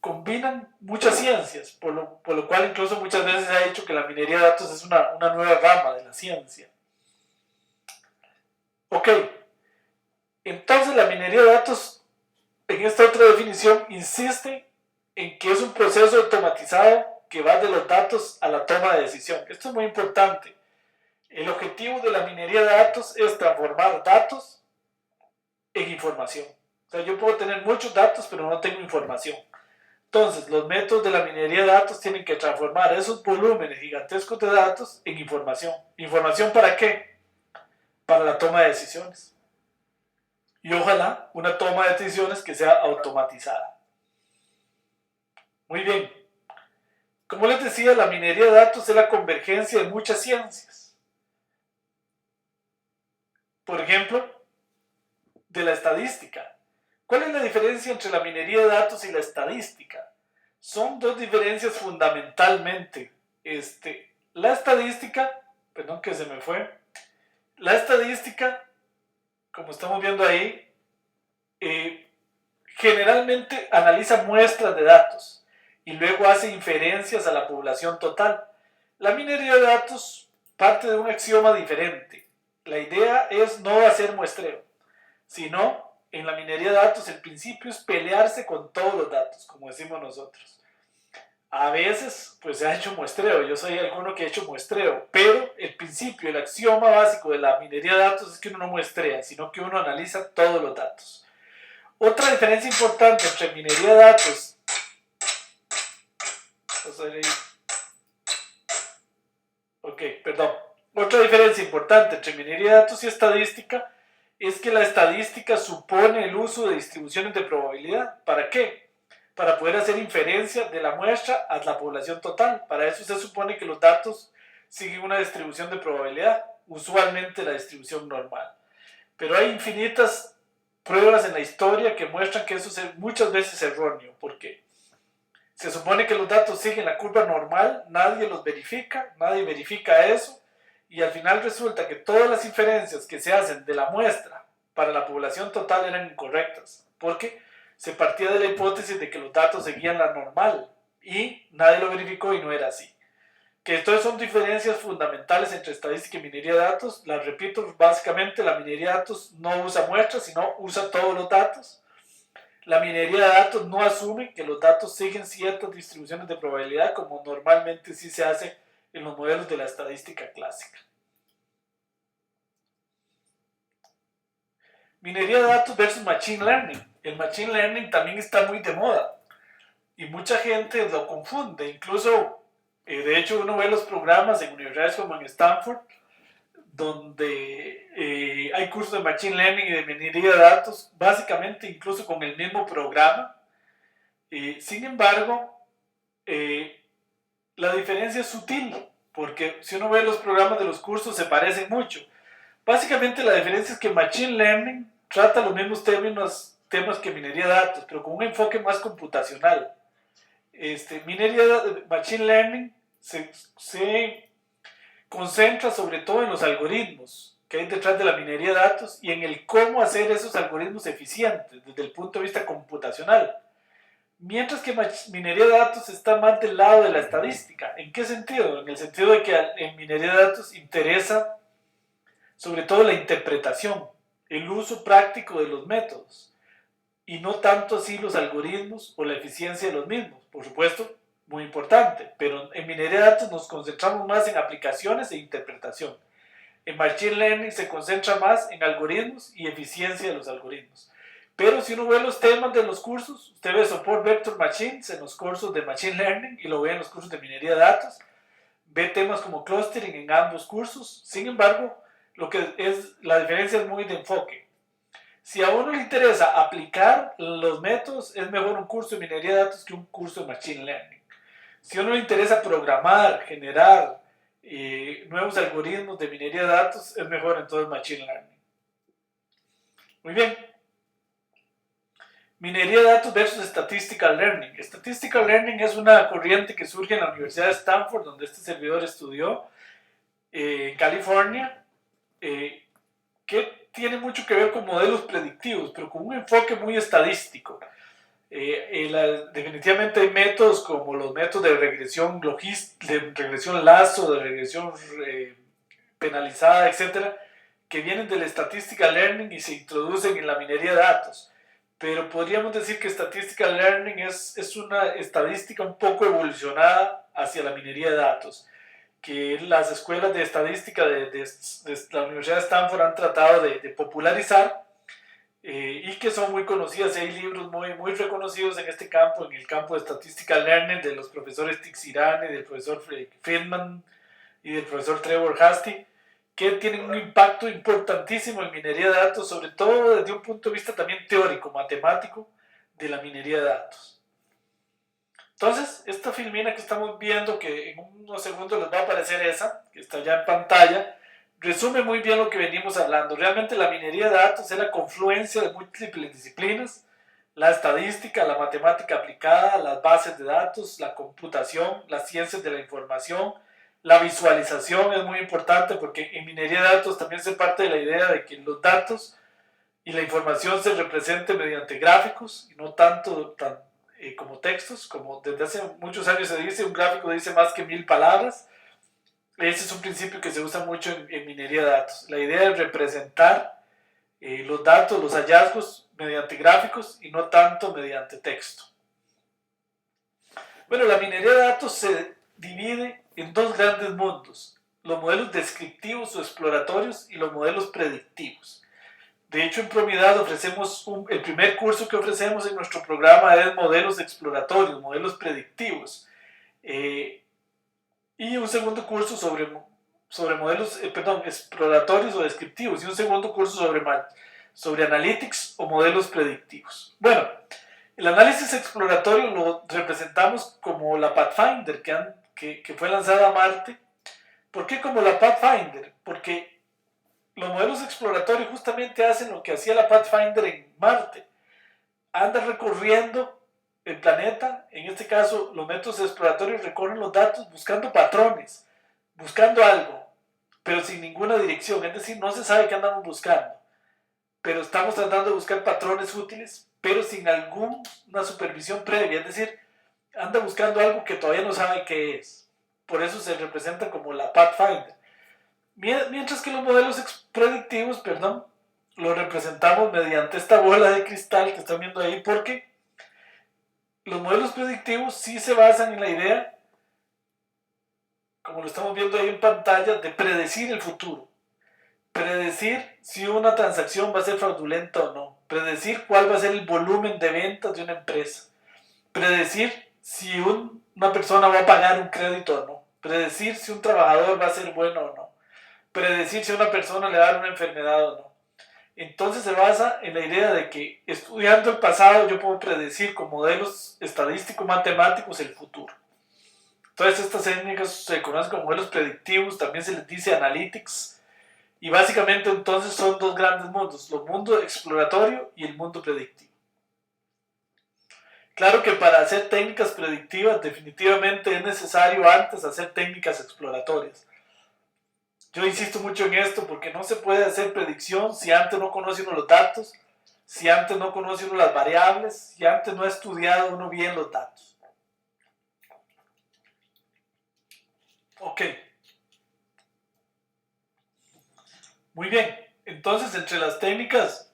Combinan muchas ciencias, por lo cual incluso muchas veces se ha dicho que la minería de datos es una nueva rama de la ciencia. Ok, entonces la minería de datos, en esta otra definición, insiste en que es un proceso automatizado que va de los datos a la toma de decisión. Esto es muy importante. El objetivo de la minería de datos es transformar datos en información. O sea, yo puedo tener muchos datos, pero no tengo información. Entonces, los métodos de la minería de datos tienen que transformar esos volúmenes gigantescos de datos en información. ¿Información para qué? Para la toma de decisiones. Y ojalá una toma de decisiones que sea automatizada. Muy bien. Como les decía, la minería de datos es la convergencia de muchas ciencias. Por ejemplo, de la estadística. ¿Cuál es la diferencia entre la minería de datos y la estadística? Son dos diferencias fundamentalmente. La estadística, perdón que se me fue, la estadística, como estamos viendo ahí, generalmente analiza muestras de datos y luego hace inferencias a la población total. La minería de datos parte de un axioma diferente. La idea es no hacer muestreo, sino en la minería de datos el principio es pelearse con todos los datos, como decimos nosotros. A veces pues se ha hecho muestreo, yo soy alguno que ha hecho muestreo, pero el principio, el axioma básico de la minería de datos es que uno no muestrea, sino que uno analiza todos los datos. Otra diferencia importante entre minería de datos, otra diferencia importante entre minería de datos y estadística es que la estadística supone el uso de distribuciones de probabilidad. ¿Para qué? Para poder hacer inferencia de la muestra a la población total. Para eso se supone que los datos siguen una distribución de probabilidad, usualmente la distribución normal. Pero hay infinitas pruebas en la historia que muestran que eso es muchas veces erróneo. ¿Por qué? Se supone que los datos siguen la curva normal, nadie los verifica, nadie verifica eso, y al final resulta que todas las inferencias que se hacen de la muestra para la población total eran incorrectas, porque se partía de la hipótesis de que los datos seguían la normal, y nadie lo verificó y no era así. Que entonces son diferencias fundamentales entre estadística y minería de datos. Las repito, básicamente la minería de datos no usa muestras, sino usa todos los datos. La minería de datos no asume que los datos siguen ciertas distribuciones de probabilidad como normalmente sí se hace en los modelos de la estadística clásica. Minería de datos versus Machine Learning. El Machine Learning también está muy de moda y mucha gente lo confunde. Incluso, de hecho, uno ve los programas en universidades como en Stanford, donde hay cursos de Machine Learning y de minería de datos, básicamente incluso con el mismo programa. Sin embargo, la diferencia es sutil, porque si uno ve los programas de los cursos se parecen mucho. Básicamente la diferencia es que Machine Learning trata los mismos temas que minería de datos, pero con un enfoque más computacional. Machine Learning se concentra sobre todo en los algoritmos que hay detrás de la minería de datos y en el cómo hacer esos algoritmos eficientes desde el punto de vista computacional. Mientras que minería de datos está más del lado de la estadística. ¿En qué sentido? En el sentido de que en minería de datos interesa sobre todo la interpretación, el uso práctico de los métodos y no tanto así los algoritmos o la eficiencia de los mismos. Por supuesto, muy importante, pero en minería de datos nos concentramos más en aplicaciones e interpretación. En Machine Learning se concentra más en algoritmos y eficiencia de los algoritmos. Pero si uno ve los temas de los cursos, usted ve Support Vector Machines en los cursos de Machine Learning y lo ve en los cursos de minería de datos, ve temas como clustering en ambos cursos. Sin embargo, la diferencia es muy de enfoque. Si a uno le interesa aplicar los métodos, es mejor un curso de minería de datos que un curso de Machine Learning. Si a uno le interesa programar, generar nuevos algoritmos de minería de datos, es mejor entonces Machine Learning. Muy bien. Minería de datos versus Statistical Learning. Statistical Learning es una corriente que surge en la Universidad de Stanford, donde este servidor estudió, en California, que tiene mucho que ver con modelos predictivos, pero con un enfoque muy estadístico. Definitivamente hay métodos como los métodos de regresión de regresión lazo, de regresión penalizada, etcétera, que vienen del Statistical Learning y se introducen en la minería de datos. Pero podríamos decir que Statistical Learning es una estadística un poco evolucionada hacia la minería de datos, que las escuelas de estadística de la Universidad de Stanford han tratado de popularizar y que son muy conocidas. Hay libros muy reconocidos en este campo, en el campo de Statistical Learning, de los profesores Tixirani, del profesor Friedman y del profesor Trevor Hasty, que tienen un impacto importantísimo en minería de datos, sobre todo desde un punto de vista también teórico, matemático, de la minería de datos. Entonces, esta filmina que estamos viendo, que en unos segundos les va a aparecer esa, que está ya en pantalla, resume muy bien lo que venimos hablando. Realmente la minería de datos es la confluencia de múltiples disciplinas: la estadística, la matemática aplicada, las bases de datos, la computación, las ciencias de la información. La visualización es muy importante porque en minería de datos también se parte de la idea de que los datos y la información se represente mediante gráficos y no tanto como textos, como desde hace muchos años se dice, un gráfico dice más que 1000 palabras. Ese es un principio que se usa mucho en minería de datos. La idea es representar los datos, los hallazgos mediante gráficos y no tanto mediante texto. Bueno, la minería de datos se divide en dos grandes mundos: los modelos descriptivos o exploratorios y los modelos predictivos. De hecho, en Promidad ofrecemos el primer curso que ofrecemos en nuestro programa es modelos exploratorios, modelos predictivos. Y un segundo curso sobre modelos exploratorios o descriptivos, y un segundo curso sobre analytics o modelos predictivos. Bueno, el análisis exploratorio lo representamos como la Pathfinder que fue lanzada a Marte. ¿Por qué como la Pathfinder? Porque los modelos exploratorios justamente hacen lo que hacía la Pathfinder en Marte. Anda recorriendo el planeta, en este caso los métodos exploratorios recorren los datos buscando patrones, buscando algo, pero sin ninguna dirección, es decir, no se sabe qué andamos buscando, pero estamos tratando de buscar patrones útiles, pero sin alguna supervisión previa, es decir, anda buscando algo que todavía no sabe qué es. Por eso se representa como la Pathfinder. Mientras que los modelos predictivos, lo representamos mediante esta bola de cristal que están viendo ahí, porque los modelos predictivos sí se basan en la idea, como lo estamos viendo ahí en pantalla, de predecir el futuro. Predecir si una transacción va a ser fraudulenta o no. Predecir cuál va a ser el volumen de ventas de una empresa. Predecir si una persona va a pagar un crédito o no. Predecir si un trabajador va a ser bueno o no. Predecir si a una persona le va a dar una enfermedad o no. Entonces se basa en la idea de que estudiando el pasado yo puedo predecir con modelos estadísticos matemáticos el futuro. Todas estas técnicas se conocen como modelos predictivos, también se les dice analytics, y básicamente entonces son dos grandes mundos: el mundo exploratorio y el mundo predictivo. Claro que para hacer técnicas predictivas definitivamente es necesario antes hacer técnicas exploratorias. Yo insisto mucho en esto porque no se puede hacer predicción si antes no conoce uno los datos, si antes no conoce uno las variables, si antes no ha estudiado uno bien los datos. Ok. Muy bien. Entonces, entre las técnicas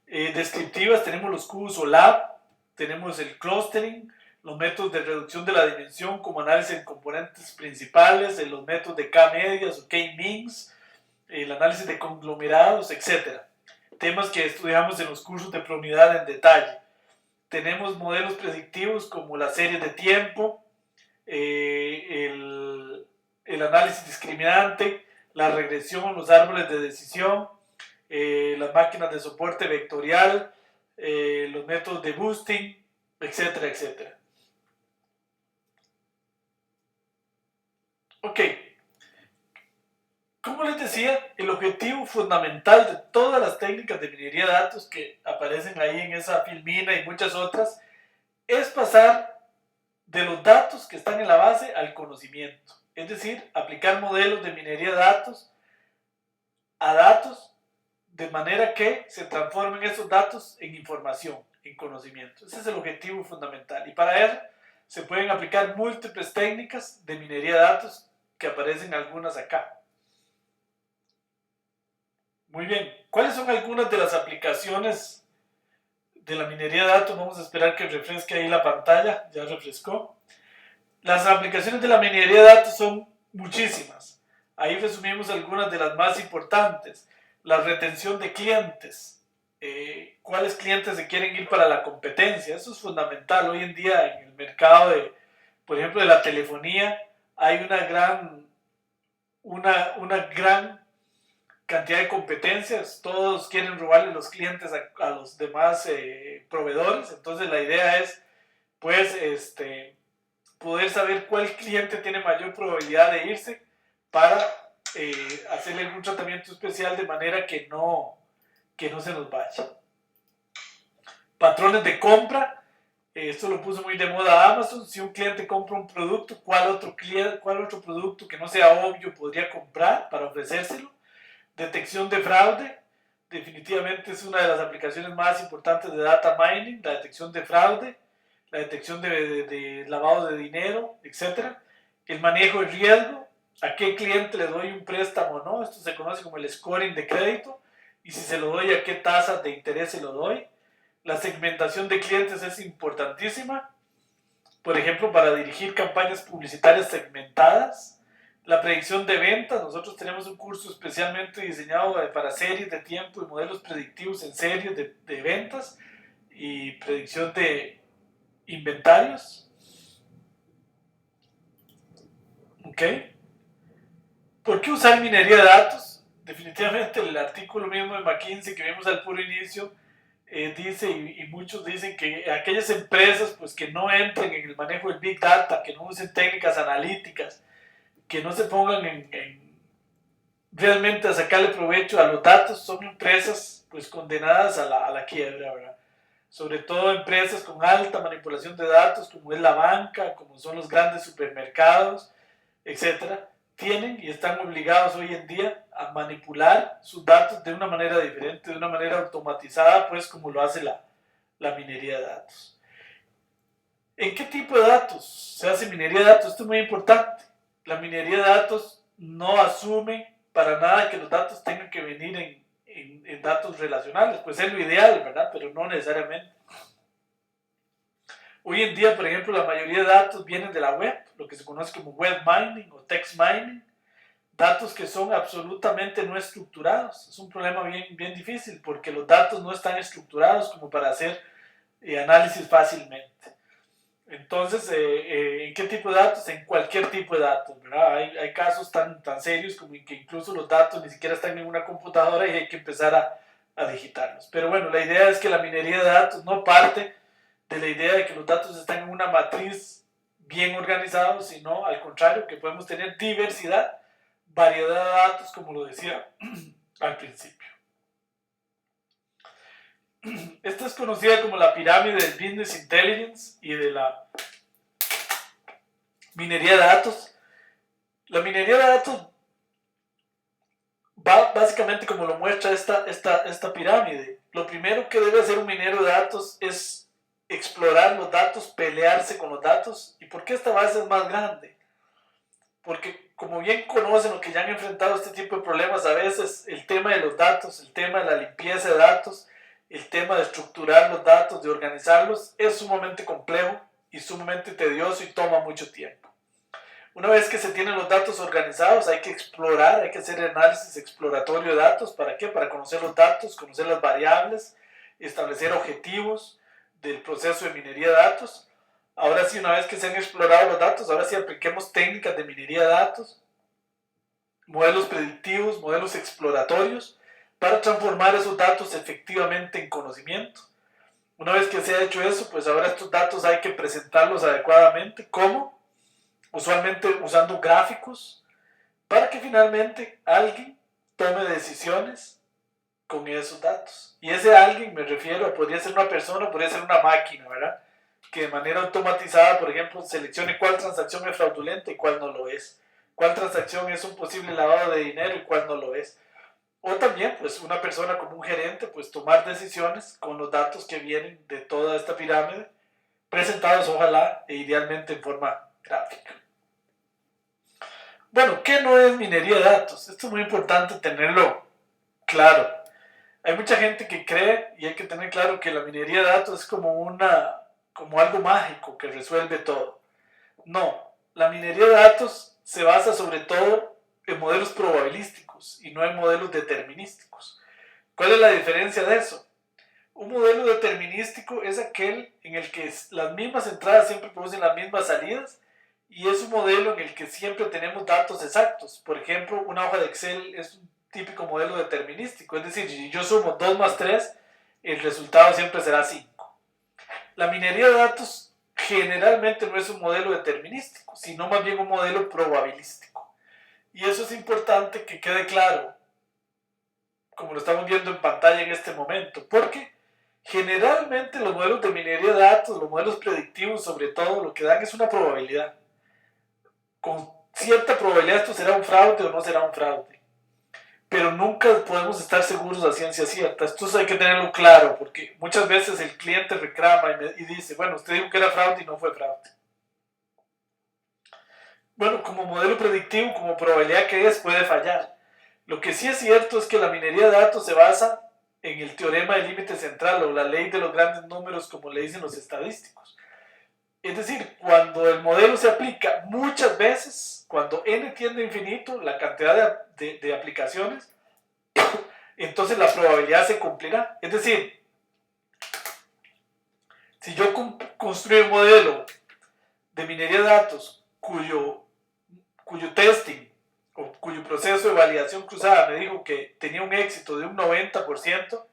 descriptivas tenemos los cubos OLAP, tenemos el clustering, los métodos de reducción de la dimensión como análisis en componentes principales, los métodos de K-medias o K-means, el análisis de conglomerados, etc. Temas que estudiamos en los cursos de Promidad en detalle. Tenemos modelos predictivos como las series de tiempo, el análisis discriminante, la regresión, los árboles de decisión, las máquinas de soporte vectorial, los métodos de boosting, etcétera, etcétera. Ok. Como les decía, el objetivo fundamental de todas las técnicas de minería de datos que aparecen ahí en esa filmina y muchas otras es pasar de los datos que están en la base al conocimiento. Es decir, aplicar modelos de minería de datos a datos de manera que se transformen esos datos en información, en conocimiento. Ese es el objetivo fundamental. Y para eso se pueden aplicar múltiples técnicas de minería de datos que aparecen algunas acá. Muy bien, ¿cuáles son algunas de las aplicaciones de la minería de datos? Vamos a esperar que refresque ahí la pantalla, ya refrescó. Las aplicaciones de la minería de datos son muchísimas. Ahí resumimos algunas de las más importantes. La retención de clientes. ¿Cuáles clientes se quieren ir para la competencia? Eso es fundamental. Hoy en día en el mercado por ejemplo, de la telefonía, hay una gran cantidad de competencias. Todos quieren robarle los clientes a los demás proveedores. Entonces la idea es, pues, poder saber cuál cliente tiene mayor probabilidad de irse para hacerle algún tratamiento especial de manera que no se nos vaya. Patrones de compra. Esto lo puso muy de moda Amazon. Si un cliente compra un producto, ¿cuál otro producto que no sea obvio podría comprar para ofrecérselo? Detección de fraude. definitivamente es una de las aplicaciones más importantes de data mining, la detección de fraude, la detección de lavado de dinero, etc. El manejo de riesgo, a qué cliente le doy un préstamo o no, esto se conoce como el scoring de crédito, y si se lo doy, a qué tasa de interés se lo doy. La segmentación de clientes es importantísima, por ejemplo, para dirigir campañas publicitarias segmentadas. La predicción de ventas, nosotros tenemos un curso especialmente diseñado para series de tiempo y modelos predictivos en series de ventas y predicción de inventarios. ¿Ok? ¿Por qué usar minería de datos? Definitivamente el artículo mismo de McKinsey que vimos al puro inicio dice, y muchos dicen que aquellas empresas pues, que no entren en el manejo del Big Data, que no usen técnicas analíticas, que no se pongan realmente a sacarle provecho a los datos, son empresas pues condenadas a la quiebra, ¿verdad? Sobre todo empresas con alta manipulación de datos, como es la banca, como son los grandes supermercados, etcétera, tienen y están obligados hoy en día a manipular sus datos de una manera diferente, de una manera automatizada, pues como lo hace la minería de datos. ¿En qué tipo de datos se hace minería de datos? Esto es muy importante. La minería de datos no asume para nada que los datos tengan que venir en datos relacionales. Pues es lo ideal, ¿verdad? Pero no necesariamente. Hoy en día, por ejemplo, la mayoría de datos vienen de la web, lo que se conoce como web mining o text mining. Datos que son absolutamente no estructurados. Es un problema bien difícil porque los datos no están estructurados como para hacer análisis fácilmente. Entonces, ¿en qué tipo de datos? En cualquier tipo de datos, ¿verdad? Hay casos tan serios como que incluso los datos ni siquiera están en una computadora y hay que empezar a digitarlos. Pero bueno, la idea es que la minería de datos no parte de la idea de que los datos están en una matriz bien organizados, sino al contrario, que podemos tener diversidad, variedad de datos, como lo decía al principio. Esta es conocida como la pirámide del Business Intelligence y de la minería de datos. La minería de datos va básicamente como lo muestra esta pirámide. Lo primero que debe hacer un minero de datos es explorar los datos, pelearse con los datos. ¿Y por qué esta base es más grande? Porque como bien conocen o que ya han enfrentado este tipo de problemas, a veces el tema de los datos, el tema de la limpieza de datos, el tema de estructurar los datos, de organizarlos, es sumamente complejo y sumamente tedioso y toma mucho tiempo. Una vez que se tienen los datos organizados, hay que explorar, hay que hacer análisis exploratorio de datos. ¿Para qué? Para conocer los datos, conocer las variables, establecer objetivos del proceso de minería de datos. Ahora sí, una vez que se han explorado los datos, ahora sí apliquemos técnicas de minería de datos, modelos predictivos, modelos exploratorios, para transformar esos datos efectivamente en conocimiento. Una vez que se ha hecho eso, pues ahora estos datos hay que presentarlos adecuadamente. ¿Cómo? Usualmente usando gráficos, para que finalmente alguien tome decisiones con esos datos. Y ese alguien, me refiero, podría ser una persona, podría ser una máquina, ¿verdad? Que de manera automatizada, por ejemplo, seleccione cuál transacción es fraudulenta y cuál no lo es. Cuál transacción es un posible lavado de dinero y cuál no lo es. O también, pues, una persona como un gerente, pues, tomar decisiones con los datos que vienen de toda esta pirámide, presentados, ojalá, e idealmente en forma gráfica. Bueno, ¿qué no es minería de datos? Esto es muy importante tenerlo claro. Hay mucha gente que cree, y hay que tener claro, que la minería de datos es como algo mágico que resuelve todo. No, la minería de datos se basa sobre todo en modelos probabilísticos y no en modelos determinísticos. ¿Cuál es la diferencia de eso? Un modelo determinístico es aquel en el que las mismas entradas siempre producen las mismas salidas y es un modelo en el que siempre tenemos datos exactos. Por ejemplo, una hoja de Excel es un típico modelo determinístico, es decir, si yo sumo 2 más 3, el resultado siempre será 5. La minería de datos generalmente no es un modelo determinístico, sino más bien un modelo probabilístico. Y eso es importante que quede claro, como lo estamos viendo en pantalla en este momento, porque generalmente los modelos de minería de datos, los modelos predictivos sobre todo, lo que dan es una probabilidad. Con cierta probabilidad esto será un fraude o no será un fraude. pero nunca podemos estar seguros a ciencia cierta. Esto hay que tenerlo claro, porque muchas veces el cliente reclama y dice, bueno, usted dijo que era fraude y no fue fraude. Bueno, como modelo predictivo, como probabilidad que es, puede fallar. Lo que sí es cierto es que la minería de datos se basa en el teorema del límite central o la ley de los grandes números, como le dicen los estadísticos. Es decir, cuando el modelo se aplica muchas veces, cuando n tiende a infinito, la cantidad de aplicaciones, entonces la probabilidad se cumplirá. Es decir, si yo construyo un modelo de minería de datos cuyo testing o cuyo proceso de validación cruzada me dijo que tenía un éxito de un 90%,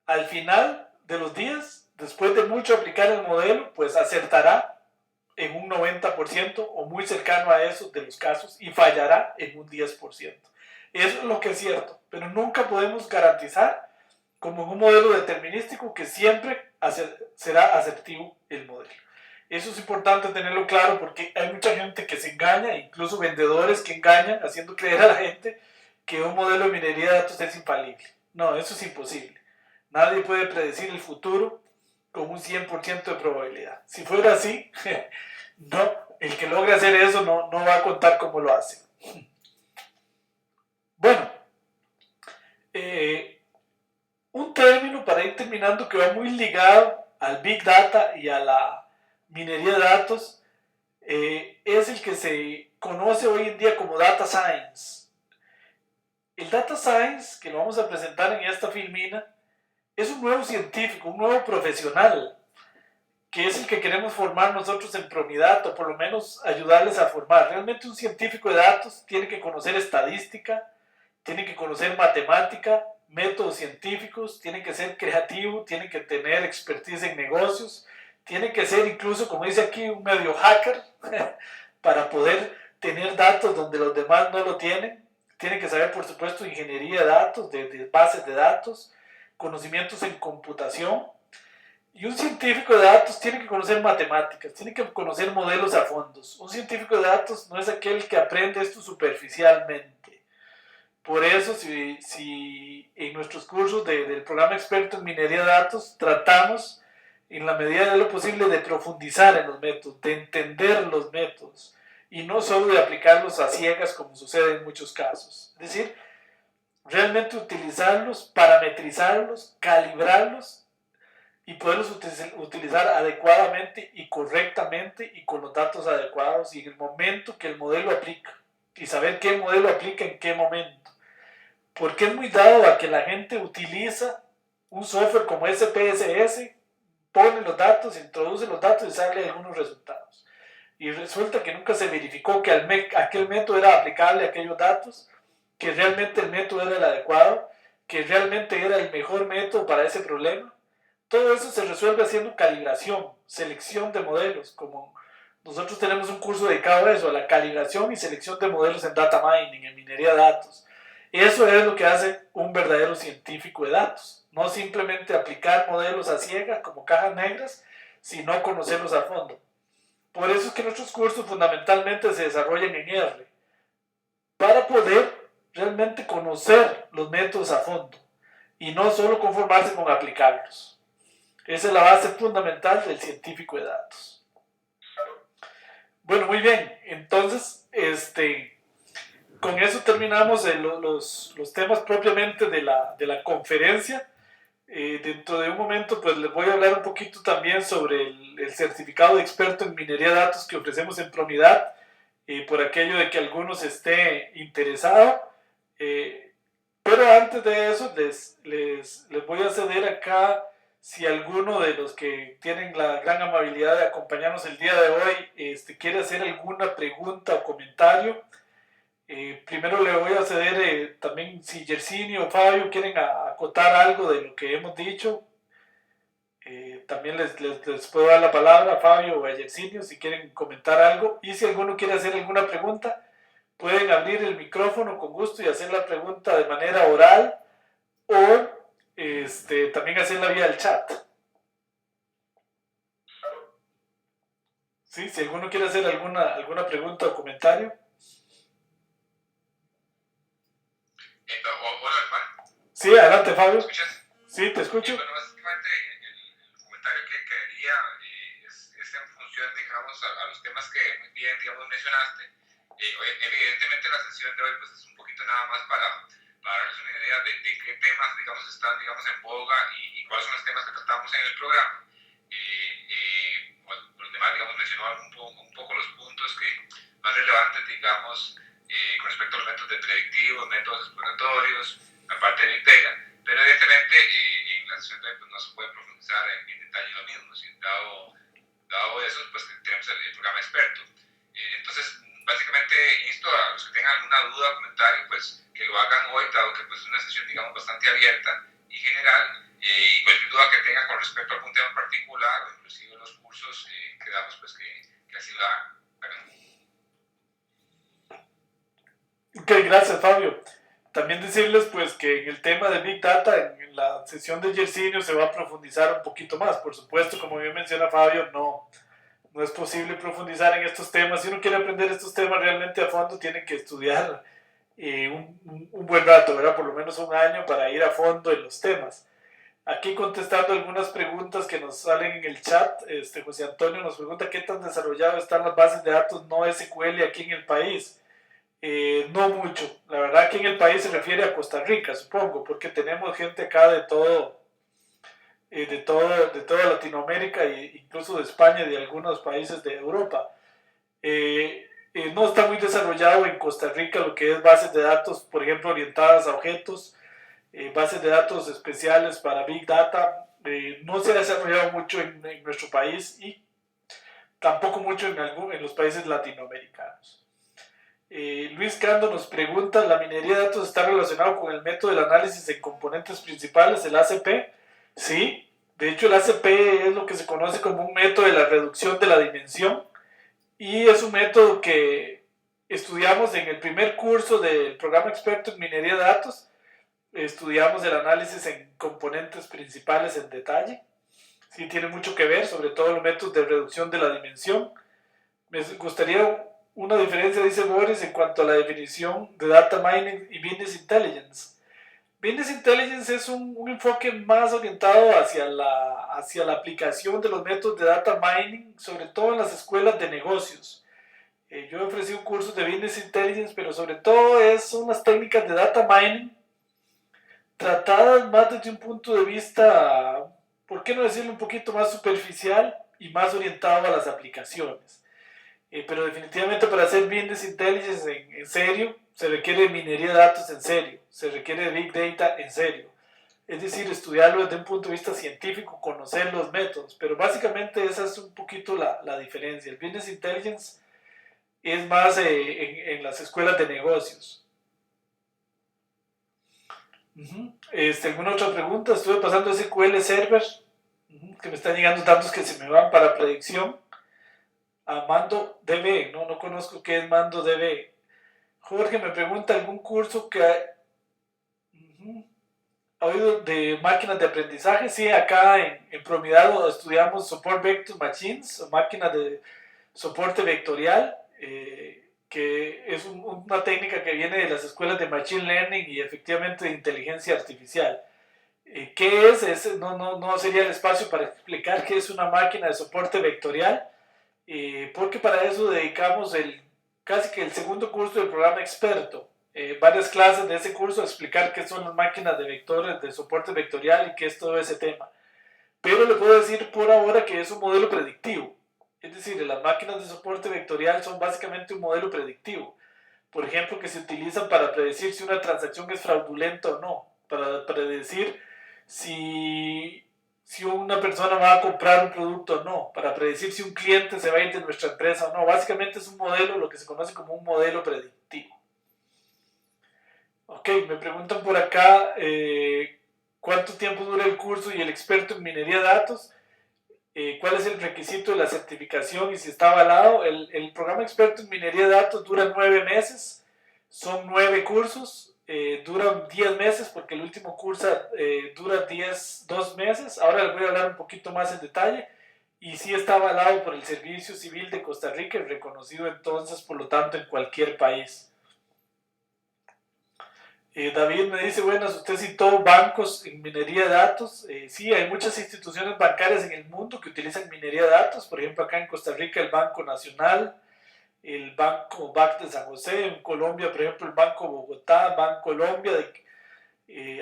al final de los días, después de mucho aplicar el modelo, pues acertará en un 90% o muy cercano a eso de los casos y fallará en un 10%. Eso es lo que es cierto, pero nunca podemos garantizar, como en un modelo determinístico, que siempre será asertivo el modelo. Eso es importante tenerlo claro porque hay mucha gente que se engaña, incluso vendedores que engañan haciendo creer a la gente que un modelo de minería de datos es infalible. No, eso es imposible. Nadie puede predecir el futuro con un 100% de probabilidad. Si fuera así, no, el que logre hacer eso no va a contar cómo lo hace. Bueno, un término para ir terminando que va muy ligado al Big Data y a la minería de datos es el que se conoce hoy en día como Data Science. El Data Science, que lo vamos a presentar en esta filmina, es un nuevo científico, un nuevo profesional, que es el que queremos formar nosotros en Promidat, o por lo menos ayudarles a formar. Realmente un científico de datos tiene que conocer estadística, tiene que conocer matemática, métodos científicos, tiene que ser creativo, tiene que tener expertise en negocios, tiene que ser incluso, como dice aquí, un medio hacker para poder tener datos donde los demás no lo tienen. Tiene que saber, por supuesto, ingeniería de datos, de bases de datos, conocimientos en computación. Y un científico de datos tiene que conocer matemáticas, tiene que conocer modelos a fondos. Un científico de datos no es aquel que aprende esto superficialmente. Por eso, si en nuestros cursos del programa experto en minería de datos tratamos, en la medida de lo posible, de profundizar en los métodos, de entender los métodos, y no solo de aplicarlos a ciegas como sucede en muchos casos. Es decir, realmente utilizarlos, parametrizarlos, calibrarlos y poderlos utilizar adecuadamente y correctamente y con los datos adecuados y en el momento que el modelo aplica. Y saber qué modelo aplica en qué momento. Porque es muy dado a que la gente utiliza un software como SPSS, pone los datos, introduce los datos y sale algunos resultados. Y resulta que nunca se verificó que aquel método era aplicable a aquellos datos, que realmente el método era el adecuado, que realmente era el mejor método para ese problema. Todo eso se resuelve haciendo calibración, selección de modelos, como nosotros tenemos un curso dedicado a eso, a la calibración y selección de modelos en data mining, en minería de datos. Eso es lo que hace un verdadero científico de datos, no simplemente aplicar modelos a ciegas como cajas negras, sino conocerlos a fondo. Por eso es que nuestros cursos fundamentalmente se desarrollan en R, para poder realmente conocer los métodos a fondo y no solo conformarse con aplicarlos. Esa es la base fundamental del científico de datos. Bueno, muy bien. Entonces, con eso terminamos los temas propiamente de la conferencia. Dentro de un momento, pues les voy a hablar un poquito también sobre el certificado de experto en minería de datos que ofrecemos en Promidat, por aquello de que algunos esté interesado. Pero antes de eso, les voy a ceder acá. Si alguno de los que tienen la gran amabilidad de acompañarnos el día de hoy quiere hacer alguna pregunta o comentario, primero le voy a ceder también si Yersinio o Fabio quieren acotar algo de lo que hemos dicho. También les puedo dar la palabra a Fabio o a Yersinio si quieren comentar algo. Y si alguno quiere hacer alguna pregunta, pueden abrir el micrófono con gusto y hacer la pregunta de manera oral o también hacerla vía el chat. ¿Sí? Si alguno quiere hacer alguna pregunta o comentario. Sí, adelante, ¿Me Fabio. escuchas? Sí, te escucho. Bueno, básicamente el comentario que haría es en función, digamos, a los temas que muy bien, digamos, mencionaste. Evidentemente la sesión de hoy pues, es un poquito nada más para darles una idea de qué temas, digamos, están, digamos, en boga y cuáles son los temas que tratamos en el programa. Los demás, digamos, mencionó un poco los puntos más relevantes, digamos, con respecto a los métodos de predictivos, métodos exploratorios, la parte de Big Data, pero evidentemente en la sesión de hoy pues, no se puede profundizar en detalle en lo mismo, ¿sí? Dado eso, pues tenemos el programa experto. Entonces, básicamente, insto a los que tengan alguna duda o comentario, pues que lo hagan hoy, dado que pues, es una sesión, digamos, bastante abierta y general, y cualquier duda que tengan con respecto a algún tema en particular, o inclusive los cursos que damos, pues que así lo hagan. Ok, gracias, Fabio. También decirles pues que en el tema de Big Data, en la sesión de Yersinio se va a profundizar un poquito más. Por supuesto, como bien menciona Fabio, no es posible profundizar en estos temas. Si uno quiere aprender estos temas realmente a fondo, tiene que estudiar un buen rato, ¿verdad? Por lo menos un año para ir a fondo en los temas. Aquí contestando algunas preguntas que nos salen en el chat, José Antonio nos pregunta qué tan desarrollado están las bases de datos no SQL aquí en el país. No mucho. La verdad que en el país se refiere a Costa Rica, supongo, porque tenemos gente acá de toda Latinoamérica e incluso de España y de algunos países de Europa. No está muy desarrollado en Costa Rica lo que es bases de datos, por ejemplo, orientadas a objetos, bases de datos especiales para Big Data. No se ha desarrollado mucho en nuestro país y tampoco mucho en los países latinoamericanos. Luis Cando nos pregunta, ¿la minería de datos está relacionada con el método del análisis en componentes principales, el ACP? Sí, de hecho el ACP es lo que se conoce como un método de la reducción de la dimensión y es un método que estudiamos en el primer curso del programa experto en minería de datos. Estudiamos el análisis en componentes principales en detalle. Sí, tiene mucho que ver, sobre todo los métodos de reducción de la dimensión. Me gustaría una diferencia, dice Boris, en cuanto a la definición de data mining y business intelligence. Business intelligence es un enfoque más orientado hacia la aplicación de los métodos de data mining, sobre todo en las escuelas de negocios. Yo he ofrecido cursos de business intelligence, pero sobre todo son las técnicas de data mining tratadas más desde un punto de vista, ¿por qué no decirlo un poquito más superficial y más orientado a las aplicaciones? Pero definitivamente para hacer business intelligence en serio, se requiere de minería de datos en serio, se requiere de big data en serio. Es decir, estudiarlo desde un punto de vista científico, conocer los métodos, pero básicamente esa es un poquito la diferencia. El business intelligence es más en las escuelas de negocios. ¿Alguna otra pregunta? Estuve pasando SQL Server, que me están llegando datos que se me van para predicción. A Mando DB, no conozco qué es Mando DB. Jorge me pregunta algún curso que ha oído de máquinas de aprendizaje. Sí, acá en Promidado estudiamos Support Vector Machines, o máquinas de soporte vectorial, que es una técnica que viene de las escuelas de Machine Learning y efectivamente de inteligencia artificial. ¿Qué es? No sería el espacio para explicar qué es una máquina de soporte vectorial, porque para eso dedicamos casi que el segundo curso del programa experto. Varias clases de ese curso a explicar qué son las máquinas de vectores, de soporte vectorial y qué es todo ese tema. Pero le puedo decir por ahora que es un modelo predictivo. Es decir, las máquinas de soporte vectorial son básicamente un modelo predictivo. Por ejemplo, que se utilizan para predecir si una transacción es fraudulenta o no, para predecir si una persona va a comprar un producto o no, para predecir si un cliente se va a ir de nuestra empresa o no. Básicamente es un modelo, lo que se conoce como un modelo predictivo. Ok, me preguntan por acá cuánto tiempo dura el curso y el experto en minería de datos. ¿Cuál es el requisito de la certificación y si está avalado? El programa experto en minería de datos dura 9 meses, son 9 cursos, duran 10 meses porque el último curso dura 2 meses. Ahora les voy a hablar un poquito más en detalle y sí está avalado por el Servicio Civil de Costa Rica y reconocido entonces, por lo tanto, en cualquier país. David me dice, buenas, usted citó bancos en minería de datos. Sí, hay muchas instituciones bancarias en el mundo que utilizan minería de datos. Por ejemplo, acá en Costa Rica el Banco Nacional, el Banco BAC de San José, en Colombia, por ejemplo, el Banco Bogotá, Banco Colombia.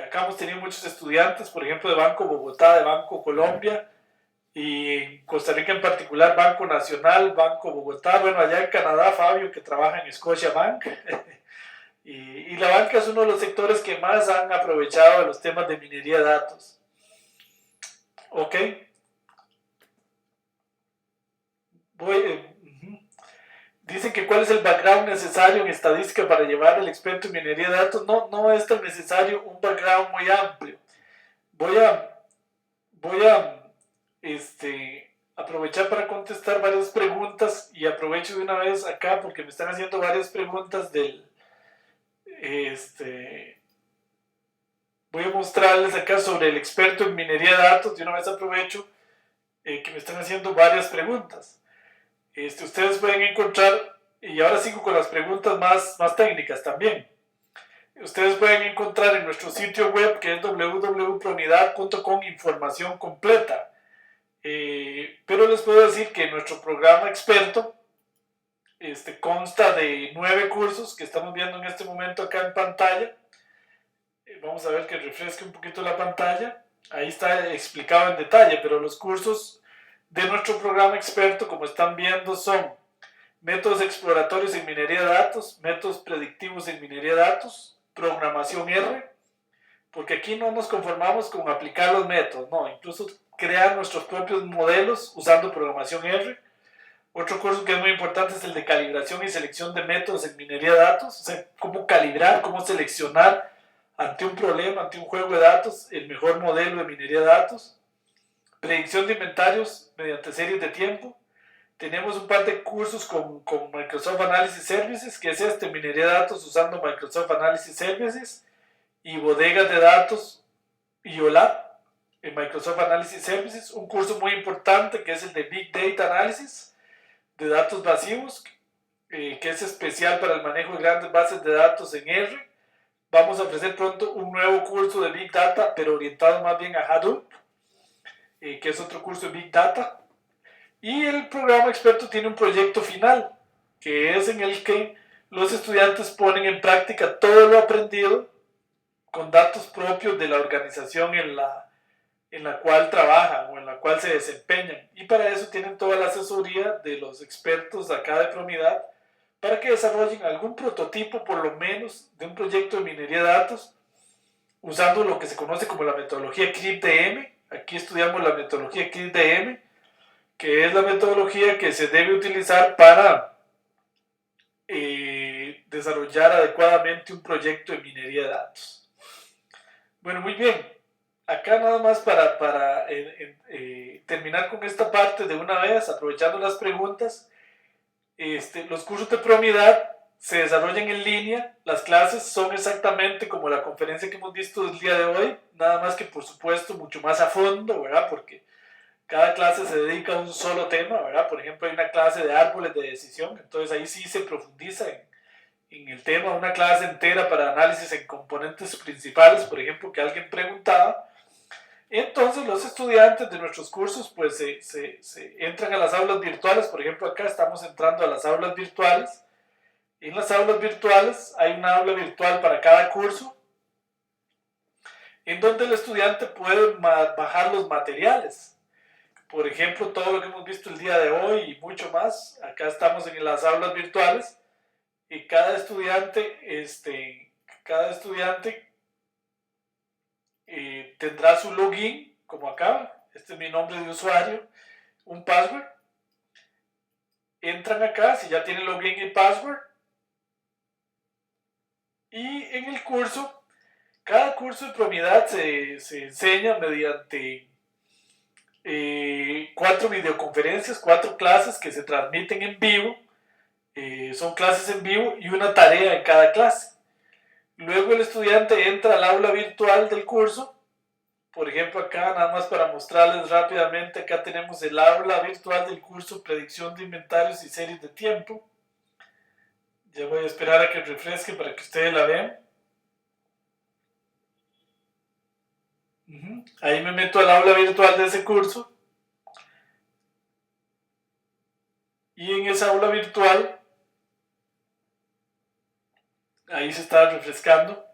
Acá hemos tenido muchos estudiantes, por ejemplo, de Banco Bogotá, de Banco Colombia, y en Costa Rica en particular, Banco Nacional, Banco Bogotá. Bueno, allá en Canadá, Fabio, que trabaja en Scotiabank. Y la banca es uno de los sectores que más han aprovechado de los temas de minería de datos. Ok. Dicen que cuál es el background necesario en estadística para llevar al experto en minería de datos. No, no es tan necesario un background muy amplio. Voy a aprovechar para contestar varias preguntas y aprovecho de una vez acá porque me están haciendo varias preguntas voy a mostrarles acá sobre el experto en minería de datos. De una vez aprovecho que me están haciendo varias preguntas. Ustedes pueden encontrar, y ahora sigo con las preguntas más técnicas también. Ustedes pueden encontrar en nuestro sitio web, que es www.pronidad.com, información completa. Pero les puedo decir que nuestro programa experto consta de 9 cursos que estamos viendo en este momento acá en pantalla. Vamos a ver que refresque un poquito la pantalla. Ahí está explicado en detalle, pero los cursos de nuestro programa experto, como están viendo, son métodos exploratorios en minería de datos, métodos predictivos en minería de datos, programación R, porque aquí no nos conformamos con aplicar los métodos, no, incluso crear nuestros propios modelos usando programación R. Otro curso que es muy importante es el de calibración y selección de métodos en minería de datos, o sea, cómo calibrar, cómo seleccionar ante un problema, ante un juego de datos, el mejor modelo de minería de datos. Predicción de inventarios mediante series de tiempo. Tenemos un par de cursos con Microsoft Analysis Services, que es minería de datos usando Microsoft Analysis Services, y bodegas de datos y OLAP en Microsoft Analysis Services. Un curso muy importante que es el de Big Data Analysis, de datos masivos, que es especial para el manejo de grandes bases de datos en R. Vamos a ofrecer pronto un nuevo curso de Big Data, pero orientado más bien a Hadoop, que es otro curso de Big Data. Y el programa experto tiene un proyecto final, que es en el que los estudiantes ponen en práctica todo lo aprendido con datos propios de la organización en la cual trabajan o en la cual se desempeñan. Y para eso tienen toda la asesoría de los expertos acá de Pronidad para que desarrollen algún prototipo, por lo menos, de un proyecto de minería de datos usando lo que se conoce como la metodología CRIP-DM. Aquí estudiamos la metodología CRIP-DM, que es la metodología que se debe utilizar para desarrollar adecuadamente un proyecto de minería de datos. Bueno, muy bien. Acá nada más para terminar con esta parte de una vez, aprovechando las preguntas. Los cursos de Pronidad se desarrollan en línea. Las clases son exactamente como la conferencia que hemos visto el día de hoy, nada más que por supuesto mucho más a fondo, ¿verdad? Porque cada clase se dedica a un solo tema, ¿verdad? Por ejemplo, hay una clase de árboles de decisión, entonces ahí sí se profundiza en el tema, una clase entera para análisis en componentes principales, por ejemplo, que alguien preguntaba. Entonces los estudiantes de nuestros cursos pues se entran a las aulas virtuales. Por ejemplo, acá estamos entrando a las aulas virtuales. En las aulas virtuales hay una aula virtual para cada curso, en donde el estudiante puede bajar los materiales. Por ejemplo, todo lo que hemos visto el día de hoy y mucho más. Acá estamos en las aulas virtuales y cada estudiante tendrá su login, como acá. Este es mi nombre de usuario, un password. Entran acá, si ya tienen login y password. Y en el curso, cada curso de Pronidad se enseña mediante 4 videoconferencias, 4 clases que se transmiten en vivo. Son clases en vivo y una tarea en cada clase. Luego el estudiante entra al aula virtual del curso. Por ejemplo, acá nada más para mostrarles rápidamente, acá tenemos el aula virtual del curso Predicción de Inventarios y Series de Tiempo. Ya voy a esperar a que refresque para que ustedes la vean. Ahí me meto al aula virtual de ese curso. Y en esa aula virtual, ahí se está refrescando.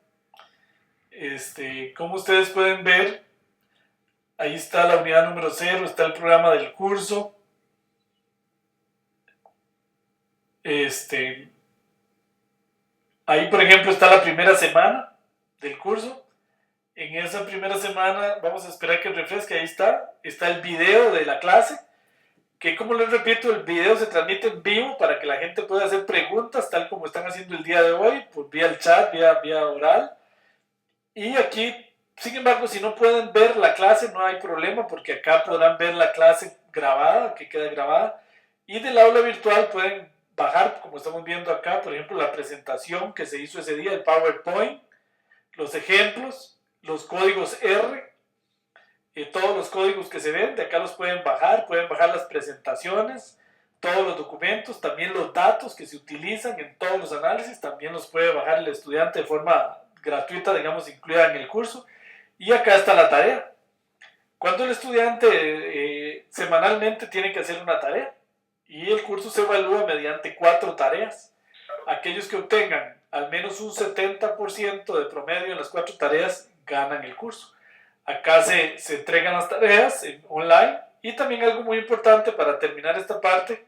Como ustedes pueden ver, ahí está la unidad número 0, está el programa del curso. Ahí, por ejemplo, está la primera semana del curso. En esa primera semana vamos a esperar que refresque. Ahí está el video de la clase, que, como les repito, el video se transmite en vivo para que la gente pueda hacer preguntas, tal como están haciendo el día de hoy, pues vía el chat, vía oral. Y aquí, sin embargo, si no pueden ver la clase, no hay problema, porque acá podrán ver la clase grabada, que queda grabada. Y del aula virtual pueden bajar, como estamos viendo acá, por ejemplo, la presentación que se hizo ese día, el PowerPoint, los ejemplos, los códigos R, todos los códigos que se ven, de acá los pueden bajar las presentaciones, todos los documentos, también los datos que se utilizan en todos los análisis, también los puede bajar el estudiante de forma gratuita, digamos, incluida en el curso. Y acá está la tarea. Cuando el estudiante semanalmente tiene que hacer una tarea, y el curso se evalúa mediante 4 tareas. Aquellos que obtengan al menos un 70% de promedio en las 4 tareas ganan el curso. Acá se entregan las tareas online, y también algo muy importante para terminar esta parte,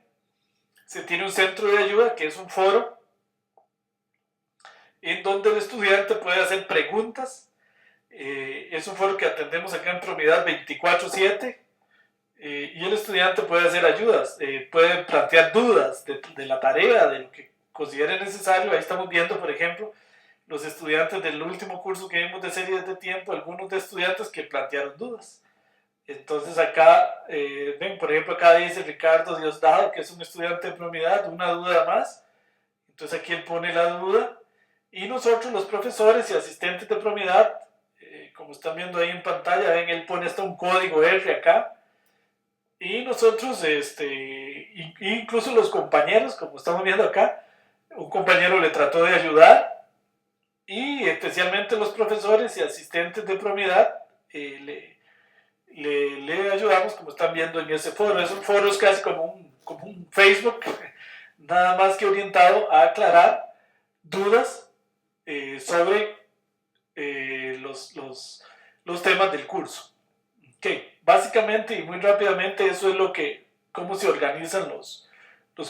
se tiene un centro de ayuda que es un foro en donde el estudiante puede hacer preguntas. Es un foro que atendemos acá en Promidad 24/7, y el estudiante puede hacer ayudas, puede plantear dudas de la tarea, de lo que considere necesario. Ahí estamos viendo, por ejemplo, los estudiantes del último curso que vimos de series de tiempo, algunos de estudiantes que plantearon dudas. Entonces acá, ven, por ejemplo, acá dice Ricardo Diosdado, que es un estudiante de Promidad, una duda más. Entonces aquí él pone la duda, y nosotros, los profesores y asistentes de Promidad, como están viendo ahí en pantalla, ven, él pone hasta un código R acá, y nosotros, incluso los compañeros, como estamos viendo acá, un compañero le trató de ayudar, y especialmente los profesores y asistentes de Promidad le ayudamos, como están viendo en ese foro. Es un foro, es casi como un Facebook, nada más que orientado a aclarar dudas sobre los temas del curso. Okay. Básicamente y muy rápidamente, eso es cómo se organizan los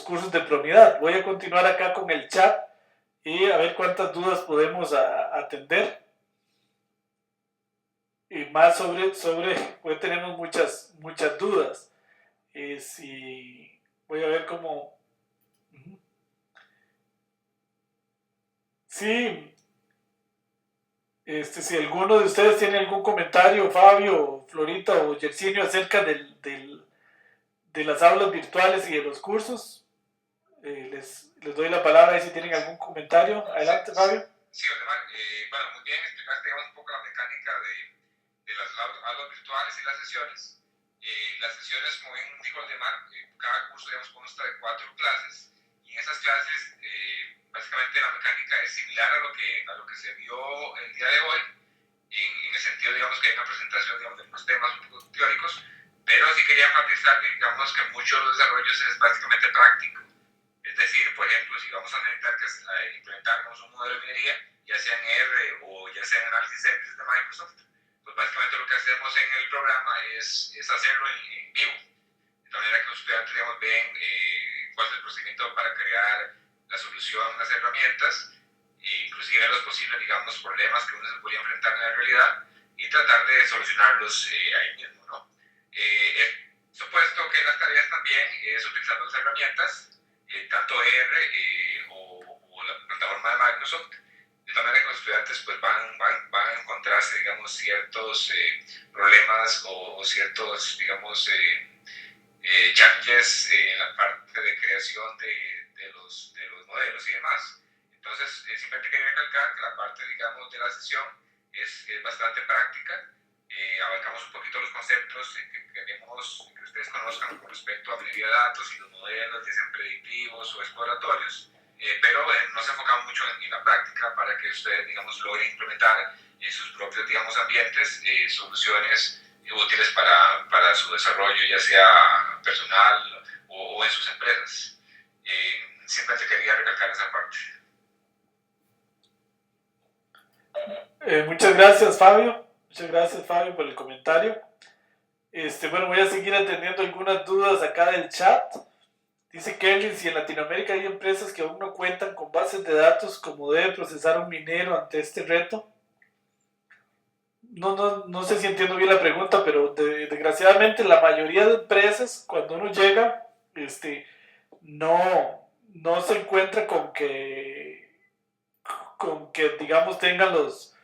cursos de Promidad. Voy a continuar acá con el chat y a ver cuántas dudas podemos atender. Y más pues tenemos muchas dudas. Voy a ver cómo. Sí, si alguno de ustedes tiene algún comentario, Fabio, Florita o Yersinio, acerca de las aulas virtuales y de los cursos, les doy la palabra ahí si tienen algún comentario. Adelante, Fabio. Sí, Odemar, bueno, muy bien, explicaste, digamos, un poco la mecánica de las aulas virtuales y las sesiones. Las sesiones, como bien dijo Odemar, cada curso, digamos, consta de 4 clases, y en esas clases, básicamente la mecánica es similar a lo que se vio el día de hoy, en el sentido, digamos, que hay una presentación, digamos, de unos temas un poco teóricos, pero sí quería enfatizar, digamos, que muchos de los desarrollos es básicamente práctico. Es decir, por ejemplo, si vamos a necesitar implementar un modelo de minería, ya sea en R o ya sea en análisis services de Microsoft, pues básicamente lo que hacemos en el programa es hacerlo en vivo, de manera que los estudiantes, digamos, ven cuál es el procedimiento para crear la solución, las herramientas, e inclusive los posibles, digamos, problemas que uno se podría enfrentar en la realidad, y tratar de solucionarlos ahí mismo, ¿no? Supuesto que las tareas también es utilizando las herramientas, tanto R o la plataforma de Microsoft, de tal manera que los estudiantes pues van a encontrarse, digamos, ciertos problemas o ciertos, digamos, challenges en la parte de creación de los modelos y demás. Entonces, simplemente quería recalcar que la parte, digamos, de la sesión es bastante práctica. Abarcamos un poquito los conceptos que queremos que ustedes conozcan con respecto a minería de datos y los modelos, ya sean predictivos o exploratorios, pero nos enfocamos mucho en la práctica para que ustedes, digamos, logren implementar sus propios diferentes, digamos, ambientes, soluciones útiles para su desarrollo, ya sea personal o en sus empresas. Simplemente quería recalcar esa parte. Muchas gracias, Fabio. Muchas gracias, Fabio, por el comentario. Bueno, voy a seguir atendiendo algunas dudas acá del chat. Dice Kelly, si en Latinoamérica hay empresas que aún no cuentan con bases de datos, ¿cómo debe procesar un minero ante este reto? No sé si entiendo bien la pregunta, pero desgraciadamente la mayoría de empresas, cuando uno llega, no se encuentra con que digamos, tengan los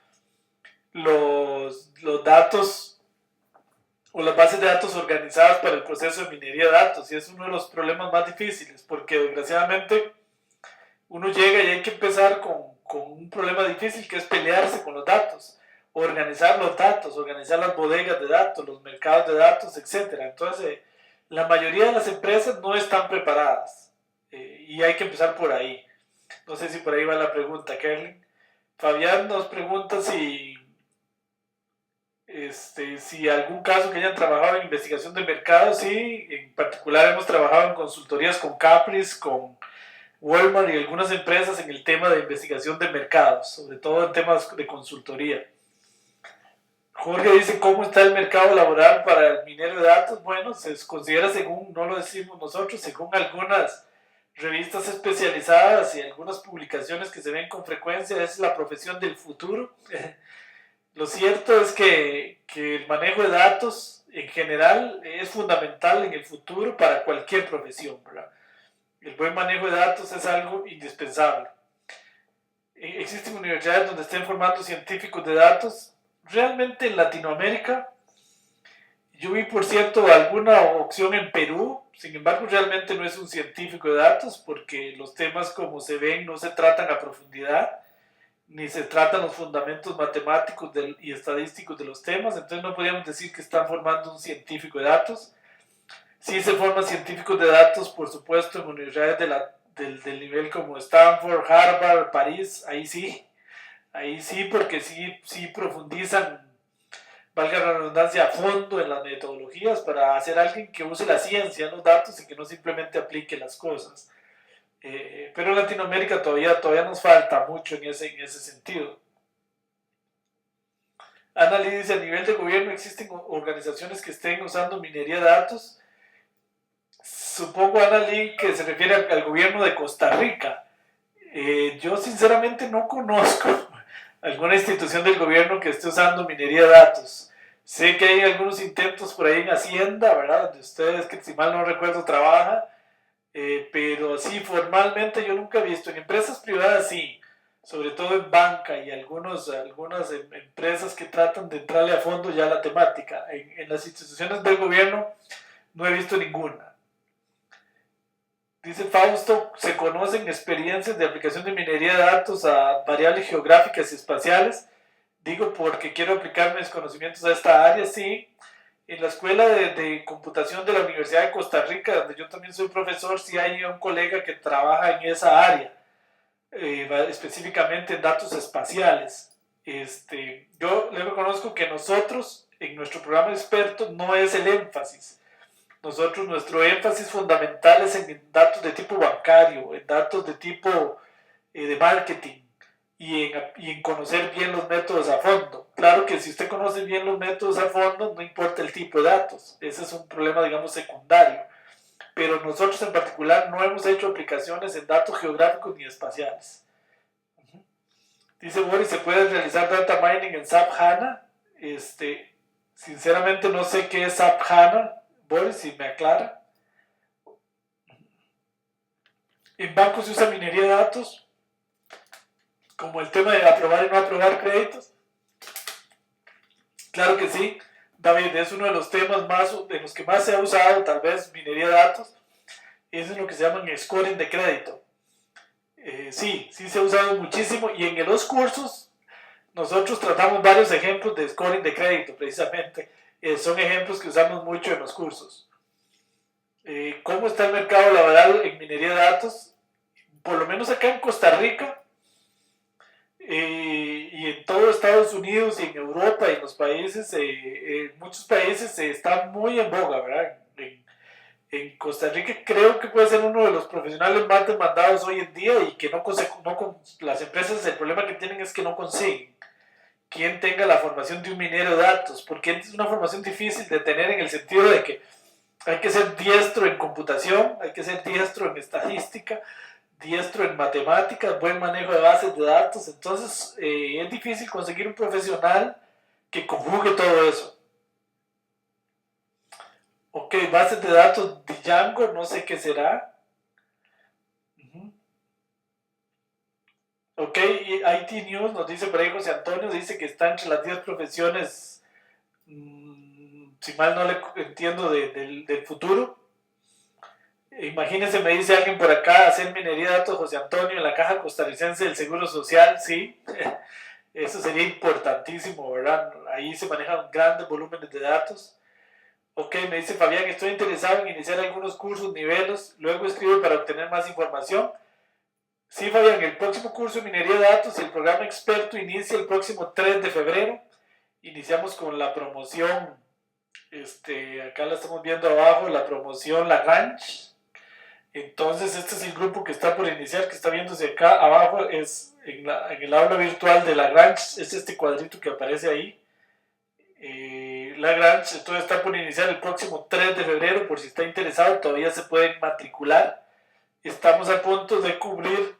datos o las bases de datos organizadas para el proceso de minería de datos, y es uno de los problemas más difíciles, porque desgraciadamente uno llega y hay que empezar con un problema difícil, que es pelearse con los datos, organizar los datos, organizar las bodegas de datos, los mercados de datos, etc. Entonces, la mayoría de las empresas no están preparadas, y hay que empezar por ahí. No sé si por ahí va la pregunta, Kerlin. Fabián nos pregunta si algún caso que hayan trabajado en investigación de mercado. Sí, en particular hemos trabajado en consultorías con Capris, con Walmart y algunas empresas en el tema de investigación de mercados, sobre todo en temas de consultoría. Jorge dice, ¿cómo está el mercado laboral para el minero de datos? Bueno, se considera, según, no lo decimos nosotros, según algunas revistas especializadas y algunas publicaciones que se ven con frecuencia, es la profesión del futuro. Lo cierto es que el manejo de datos en general es fundamental en el futuro para cualquier profesión, ¿verdad? El buen manejo de datos es algo indispensable. Existen universidades donde estén formando científicos de datos. Realmente en Latinoamérica, yo vi, por cierto, alguna opción en Perú. Sin embargo, realmente no es un científico de datos, porque los temas como se ven no se tratan a profundidad, ni se tratan los fundamentos matemáticos y estadísticos de los temas. Entonces no podríamos decir que están formando un científico de datos. Sí se forman científicos de datos, por supuesto, en universidades del nivel como Stanford, Harvard, París. Ahí sí, porque sí profundizan, valga la redundancia, a fondo en las metodologías para hacer alguien que use la ciencia, los datos, y que no simplemente aplique las cosas. Pero en Latinoamérica todavía nos falta mucho en ese sentido. Ana Lee dice, a nivel de gobierno existen organizaciones que estén usando minería de datos. Supongo, Ana Lee, que se refiere al gobierno de Costa Rica. Yo sinceramente no conozco alguna institución del gobierno que esté usando minería de datos. Sé que hay algunos intentos por ahí en Hacienda, ¿verdad? Donde ustedes, que si mal no recuerdo, trabajan. Pero sí, formalmente yo nunca he visto. En empresas privadas sí, sobre todo en banca y algunas empresas que tratan de entrarle a fondo ya a la temática. En las instituciones del gobierno no he visto ninguna. Dice Fausto, ¿se conocen experiencias de aplicación de minería de datos a variables geográficas y espaciales? Digo porque quiero aplicar mis conocimientos a esta área. Sí, en la escuela de computación de la Universidad de Costa Rica, donde yo también soy profesor, sí hay un colega que trabaja en esa área, específicamente en datos espaciales. Yo le reconozco que nosotros, en nuestro programa de expertos, no es el énfasis. Nuestro énfasis fundamental es en datos de tipo bancario, en datos de tipo de marketing, y en conocer bien los métodos a fondo. Claro que si usted conoce bien los métodos a fondo, no importa el tipo de datos. Ese es un problema, digamos, secundario. Pero nosotros en particular no hemos hecho aplicaciones en datos geográficos ni espaciales. Dice Boris, ¿se puede realizar data mining en SAP HANA? Sinceramente no sé qué es SAP HANA. Boris, si me aclara. En bancos se usa minería de datos, como el tema de aprobar y no aprobar créditos. Claro que sí, David, es uno de los temas de los que más se ha usado, tal vez, minería de datos. Es en lo que se llama scoring de crédito. Sí se ha usado muchísimo, y en los cursos nosotros tratamos varios ejemplos de scoring de crédito, precisamente. Son ejemplos que usamos mucho en los cursos. ¿Cómo está el mercado laboral en minería de datos? Por lo menos acá en Costa Rica, y en todo Estados Unidos y en Europa y en los países, muchos países están muy en boga, ¿verdad? En Costa Rica creo que puede ser uno de los profesionales más demandados hoy en día y que las empresas el problema que tienen es que no consiguen quien tenga la formación de un minero de datos, porque es una formación difícil de tener en el sentido de que hay que ser diestro en computación, hay que ser diestro en estadística, diestro en matemáticas, buen manejo de bases de datos, entonces es difícil conseguir un profesional que conjugue todo eso. Ok, bases de datos Django, no sé qué será. Ok, IT News nos dice por ahí José Antonio, dice que está entre las 10 profesiones, si mal no le entiendo, del futuro. Imagínense, me dice alguien por acá, hacer minería de datos José Antonio en la Caja Costarricense del Seguro Social, sí. Eso sería importantísimo, ¿verdad? Ahí se manejan grandes volúmenes de datos. Ok, me dice Fabián, estoy interesado en iniciar algunos cursos, niveles, luego escribo para obtener más información. Sí, Fabián, el próximo curso de minería de datos y el programa experto inicia el próximo 3 de febrero. Iniciamos con la promoción, acá la estamos viendo abajo, la promoción Lagrange. Entonces, este es el grupo que está por iniciar, que está viéndose acá abajo, es en el aula virtual de Lagrange, es este cuadrito que aparece ahí. Lagrange, entonces está por iniciar el próximo 3 de febrero, por si está interesado, todavía se pueden matricular. Estamos a punto de cubrir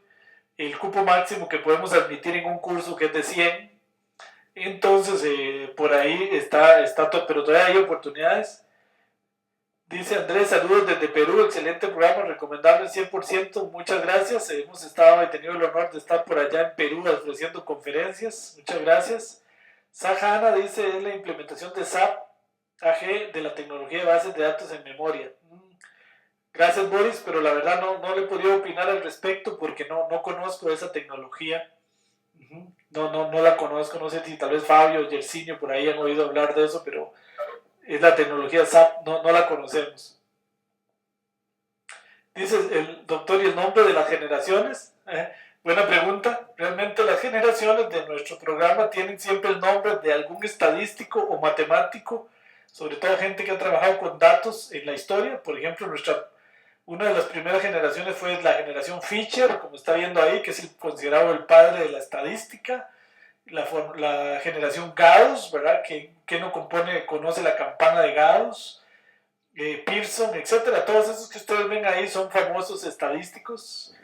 el cupo máximo que podemos admitir en un curso que es de 100. Entonces, por ahí está todo, pero todavía hay oportunidades. Dice Andrés, saludos desde Perú, excelente programa, recomendable 100%, muchas gracias. He tenido el honor de estar por allá en Perú ofreciendo conferencias, muchas gracias. Sahana dice, es la implementación de SAP AG de la tecnología de bases de datos en memoria. Gracias, Boris, pero la verdad no le he podido opinar al respecto porque no conozco esa tecnología. No la conozco, no sé si tal vez Fabio o Yersinio por ahí han oído hablar de eso, pero es la tecnología SAP, no la conocemos. Dice el doctor, ¿y el nombre de las generaciones? Buena pregunta. Realmente las generaciones de nuestro programa tienen siempre el nombre de algún estadístico o matemático, sobre todo gente que ha trabajado con datos en la historia. Por ejemplo, una de las primeras generaciones fue la generación Fisher, como está viendo ahí, que es considerado el padre de la estadística. La generación Gauss, ¿verdad? Que no conoce la campana de Gauss. Pearson, etcétera. Todos esos que ustedes ven ahí son famosos estadísticos.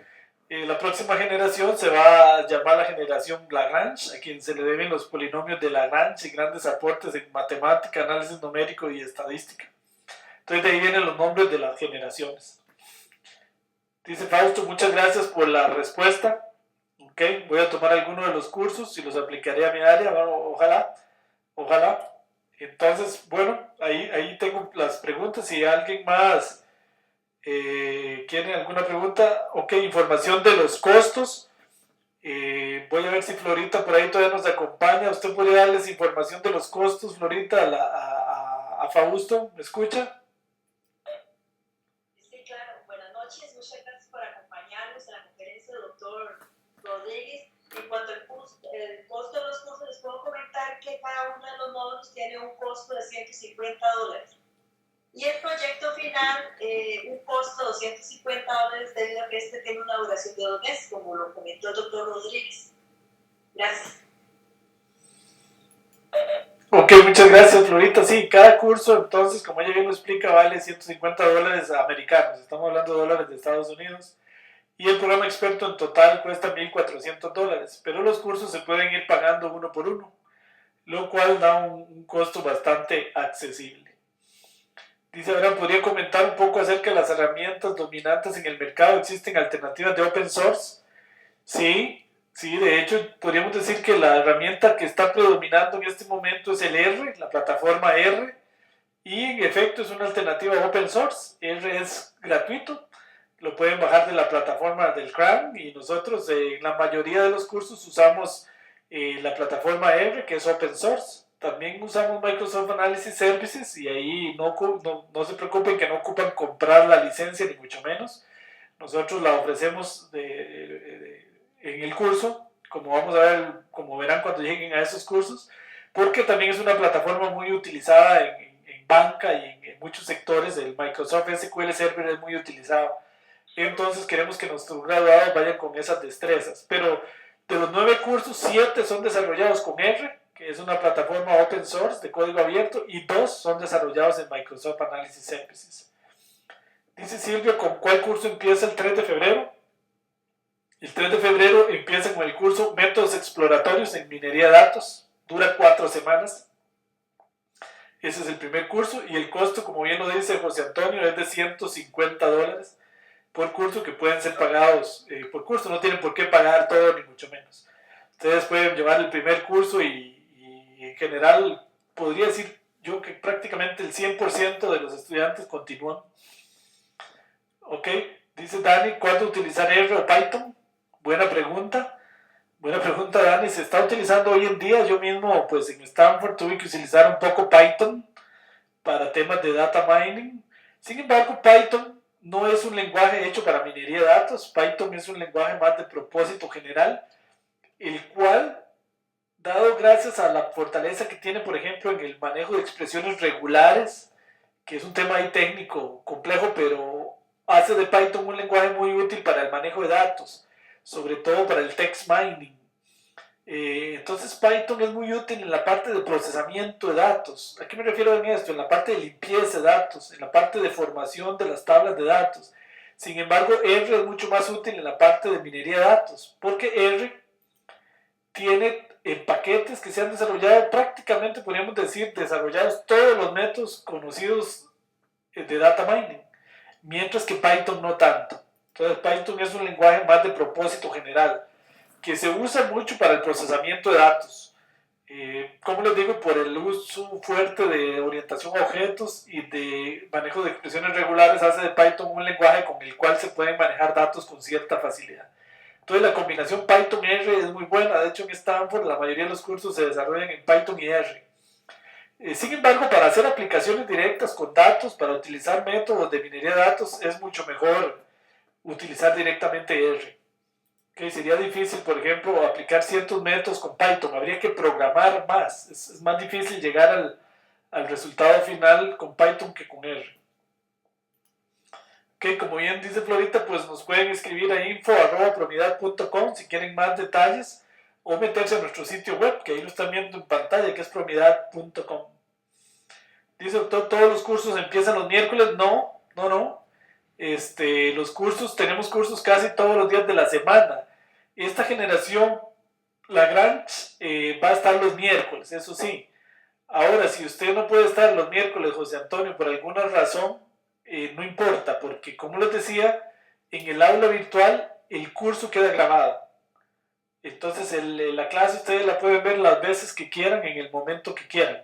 La próxima generación se va a llamar la generación Lagrange, a quien se le deben los polinomios de Lagrange y grandes aportes en matemática, análisis numérico y estadística. Entonces de ahí vienen los nombres de las generaciones. Dice Fausto, muchas gracias por la respuesta. Ok, voy a tomar alguno de los cursos y los aplicaré a mi área, ojalá. Entonces, bueno, ahí tengo las preguntas. Si alguien más quiere alguna pregunta, ok, información de los costos. Voy a ver si Florita por ahí todavía nos acompaña. ¿Usted podría darles información de los costos, Florita, a Fausto? ¿Me escucha? Sí, claro. Buenas noches. Muchas gracias por acompañarnos en la conferencia del doctor Rodríguez. En cuanto al costo de los cursos, les puedo comentar que cada uno de los módulos tiene un costo de $150. Y el proyecto final, un costo de $250 debido a que este tiene una duración de 2 meses, como lo comentó el doctor Rodríguez. Gracias. Ok, muchas gracias, Florita. Sí, cada curso, entonces, como ella bien lo explica, vale $150 americanos. Estamos hablando de dólares de Estados Unidos. Y el programa experto en total cuesta $1,400. Pero los cursos se pueden ir pagando uno por uno, lo cual da un costo bastante accesible. Dice, ahora podría comentar un poco acerca de las herramientas dominantes en el mercado. ¿Existen alternativas de open source? Sí, de hecho podríamos decir que la herramienta que está predominando en este momento es el R, la plataforma R, y en efecto es una alternativa open source. R es gratuito, lo pueden bajar de la plataforma del CRAN y nosotros en la mayoría de los cursos usamos la plataforma R, que es open source. También usamos Microsoft Analysis Services y ahí no se preocupen que no ocupan comprar la licencia ni mucho menos. Nosotros la ofrecemos en el curso como vamos a ver, como verán cuando lleguen a esos cursos, porque también es una plataforma muy utilizada en banca y en muchos sectores. El Microsoft SQL Server es muy utilizado. Entonces queremos que nuestros graduados vayan con esas destrezas. Pero de los 9 cursos, 7 son desarrollados con R, que es una plataforma open source de código abierto, y 2 son desarrollados en Microsoft Analysis Services. Dice Silvia, ¿con cuál curso empieza el 3 de febrero? El 3 de febrero empieza con el curso Métodos Exploratorios en Minería de Datos. Dura 4 semanas. Ese es el primer curso, y el costo, como bien lo dice José Antonio, es de $150 por curso, que pueden ser pagados por curso. No tienen por qué pagar todo, ni mucho menos. Ustedes pueden llevar el primer curso y en general podría decir yo que prácticamente el 100% de los estudiantes continúan. Ok, dice Dani, ¿cuándo utilizar R o Python? Buena pregunta. Buena pregunta, Dani. Se está utilizando hoy en día. Yo mismo, pues en Stanford tuve que utilizar un poco Python para temas de data mining. Sin embargo, Python no es un lenguaje hecho para minería de datos. Python es un lenguaje más de propósito general, el cual, dado gracias a la fortaleza que tiene, por ejemplo, en el manejo de expresiones regulares, que es un tema ahí técnico complejo, pero hace de Python un lenguaje muy útil para el manejo de datos, sobre todo para el text mining. Entonces Python es muy útil en la parte de procesamiento de datos. ¿A qué me refiero en esto? En la parte de limpieza de datos, en la parte de formación de las tablas de datos. Sin embargo, R es mucho más útil en la parte de minería de datos, porque R tiene paquetes que se han desarrollado, prácticamente podríamos decir desarrollados todos los métodos conocidos de data mining, mientras que Python no tanto. Entonces Python es un lenguaje más de propósito general, que se usa mucho para el procesamiento de datos. Como les digo, por el uso fuerte de orientación a objetos y de manejo de expresiones regulares, hace de Python un lenguaje con el cual se pueden manejar datos con cierta facilidad. Entonces la combinación Python-R es muy buena. De hecho, en Stanford la mayoría de los cursos se desarrollan en Python y R. Sin embargo, para hacer aplicaciones directas con datos, para utilizar métodos de minería de datos, es mucho mejor utilizar directamente R. Okay, sería difícil, por ejemplo, aplicar ciertos métodos con Python. Habría que programar más. Es más difícil llegar al resultado final con Python que con R. Ok, como bien dice Florita, pues nos pueden escribir a info@promidad.com si quieren más detalles, o meterse a nuestro sitio web, que ahí lo están viendo en pantalla, que es promidad.com. Dice doctor, ¿todos los cursos empiezan los miércoles? No. Los cursos, tenemos cursos casi todos los días de la semana. Esta generación, Lagrange, va a estar los miércoles, eso sí. Ahora, si usted no puede estar los miércoles, José Antonio, por alguna razón, no importa, porque como les decía, en el aula virtual el curso queda grabado. Entonces la clase ustedes la pueden ver las veces que quieran, en el momento que quieran.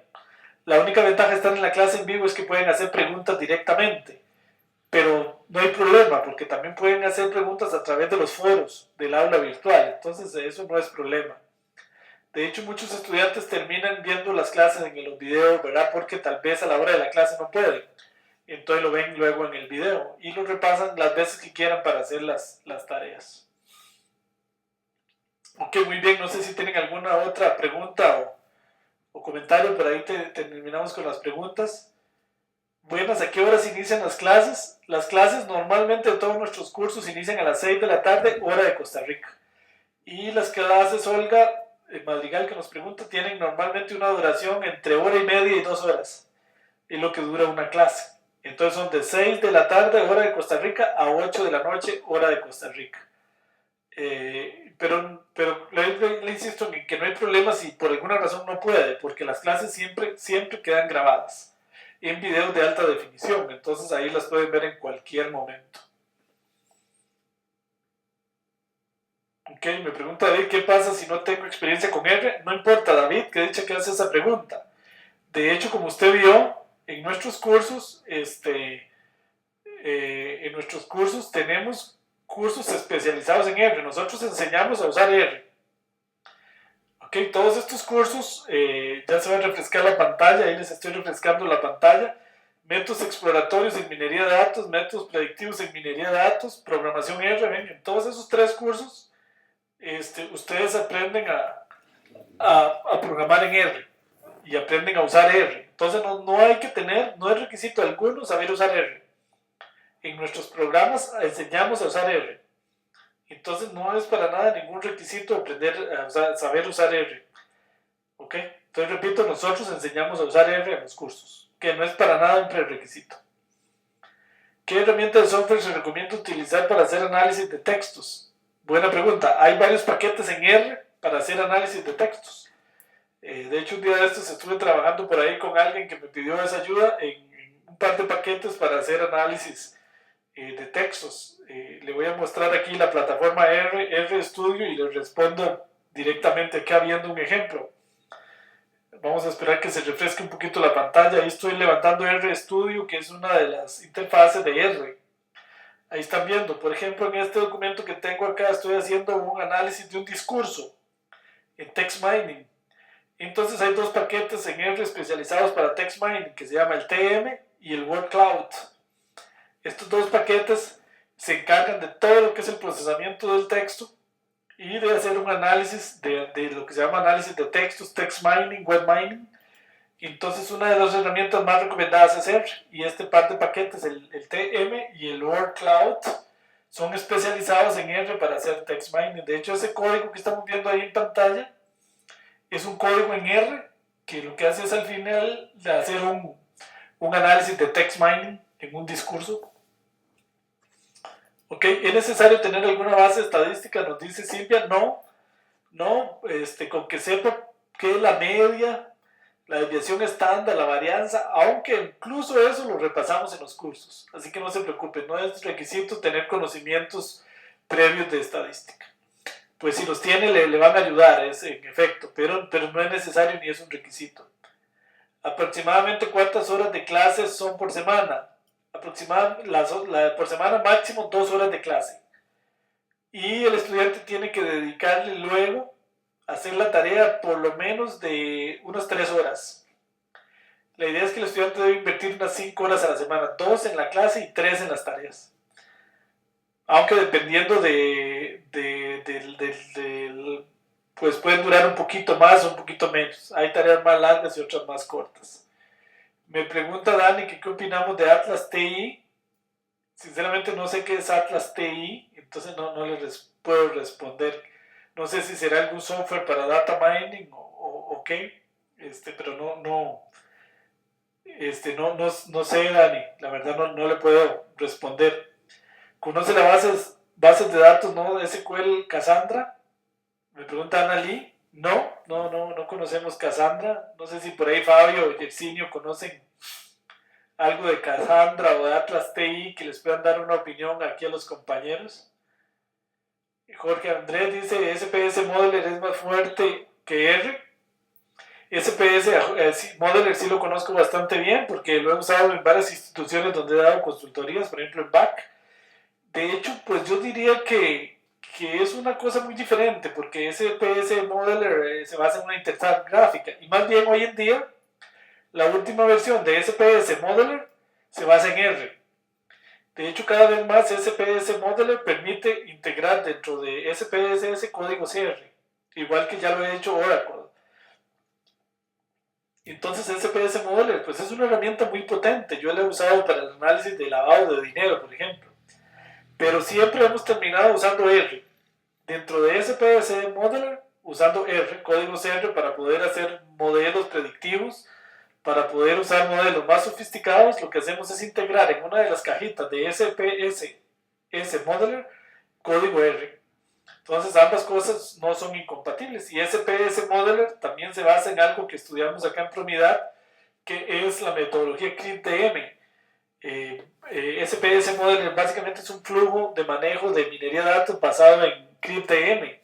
La única ventaja de estar en la clase en vivo es que pueden hacer preguntas directamente, pero no hay problema, porque también pueden hacer preguntas a través de los foros del aula virtual. Entonces eso no es problema. De hecho, muchos estudiantes terminan viendo las clases en los videos, ¿verdad? Porque tal vez a la hora de la clase no pueden. Entonces lo ven luego en el video y lo repasan las veces que quieran para hacer las tareas. Ok, muy bien. No sé si tienen alguna otra pregunta o comentario. Por ahí terminamos con las preguntas. Buenas, ¿a qué horas inician las clases? Las clases normalmente de todos nuestros cursos inician a las 6 de la tarde, hora de Costa Rica. Y las clases, Olga Madrigal, que nos pregunta, tienen normalmente una duración entre hora y media y 2 horas. Es lo que dura una clase. Entonces son de 6 de la tarde, hora de Costa Rica, a 8 de la noche, hora de Costa Rica. Pero le insisto en que no hay problema si por alguna razón no puede, porque las clases siempre quedan grabadas en videos de alta definición. Entonces ahí las pueden ver en cualquier momento. Ok, me pregunta David, ¿qué pasa si no tengo experiencia con R? No importa, David, que dicha que hace esa pregunta. De hecho, como usted vio, en nuestros cursos, tenemos cursos especializados en R. Nosotros enseñamos a usar R. Ok, todos estos cursos, ya se va a refrescar la pantalla, ahí les estoy refrescando la pantalla. Métodos exploratorios en minería de datos, métodos predictivos en minería de datos, programación R. Ven, en todos esos 3 cursos ustedes aprenden a programar en R y aprenden a usar R. Entonces no hay que tener, no es requisito alguno saber usar R. En nuestros programas enseñamos a usar R. Entonces no es para nada ningún requisito aprender a saber usar R. ¿Ok? Entonces repito, nosotros enseñamos a usar R en los cursos, que no es para nada un prerequisito. ¿Qué herramienta de software se recomienda utilizar para hacer análisis de textos? Buena pregunta. Hay varios paquetes en R para hacer análisis de textos. De hecho, un día de estos estuve trabajando por ahí con alguien que me pidió esa ayuda en un par de paquetes para hacer análisis de textos. Le voy a mostrar aquí la plataforma RStudio y le respondo directamente acá viendo un ejemplo. Vamos a esperar que se refresque un poquito la pantalla. Ahí estoy levantando RStudio, que es una de las interfaces de R. Ahí están viendo, por ejemplo, en este documento que tengo acá estoy haciendo un análisis de un discurso en text mining. Entonces hay dos paquetes en R especializados para text mining que se llama el TM y el Word Cloud. Estos dos paquetes se encargan de todo lo que es el procesamiento del texto y de hacer un análisis de lo que se llama análisis de textos, text mining, web mining. Entonces una de las herramientas más recomendadas es R, y este par de paquetes, el TM y el Word Cloud, son especializados en R para hacer text mining. De hecho, ese código que estamos viendo ahí en pantalla es un código en R que lo que hace es al final de hacer un análisis de text mining en un discurso. Ok, ¿es necesario tener alguna base estadística? Nos dice Silvia. No, con que sepa qué es la media, la desviación estándar, la varianza, aunque incluso eso lo repasamos en los cursos. Así que no se preocupen, no es requisito tener conocimientos previos de estadística. Pues si los tiene le van a ayudar, es en efecto, pero no es necesario ni es un requisito. Aproximadamente cuántas horas de clases son por semana. Por semana máximo 2 horas de clase. Y el estudiante tiene que dedicarle luego a hacer la tarea por lo menos de unas 3 horas. La idea es que el estudiante debe invertir unas 5 horas a la semana, 2 en la clase y 3 en las tareas. Aunque dependiendo pues pueden durar un poquito más o un poquito menos. Hay tareas más largas y otras más cortas. Me pregunta Dani que qué opinamos de Atlas TI. Sinceramente no sé qué es Atlas TI, entonces no les puedo responder. No sé si será algún software para data mining o qué, pero no sé, Dani, la verdad no le puedo responder. ¿Conoce las bases de datos, no, de SQL Cassandra? Me pregunta Ana Lee. No conocemos Cassandra. No sé si por ahí Fabio o Yersinio conocen algo de Cassandra o de Atlas TI que les puedan dar una opinión aquí a los compañeros. Jorge Andrés dice, SPS Modeler es más fuerte que R. SPS Modeler sí lo conozco bastante bien porque lo he usado en varias instituciones donde he dado consultorías, por ejemplo en BAC. De hecho, pues yo diría que es una cosa muy diferente porque SPS Modeler se basa en una interfaz gráfica y más bien hoy en día la última versión de SPS Modeler se basa en R. De hecho, cada vez más SPS Modeler permite integrar dentro de SPSS códigos R, igual que ya lo he hecho Oracle. Entonces SPS Modeler pues es una herramienta muy potente. Yo la he usado para el análisis de lavado de dinero, por ejemplo. Pero siempre hemos terminado usando R. Dentro de SPS Modeler, usando R, códigos R para poder hacer modelos predictivos, para poder usar modelos más sofisticados, lo que hacemos es integrar en una de las cajitas de SPS Modeler código R. Entonces ambas cosas no son incompatibles. Y SPS Modeler también se basa en algo que estudiamos acá en Promidad, que es la metodología CRIP-DM. SPS Modeler básicamente es un flujo de manejo de minería de datos basado en CRIP-DM,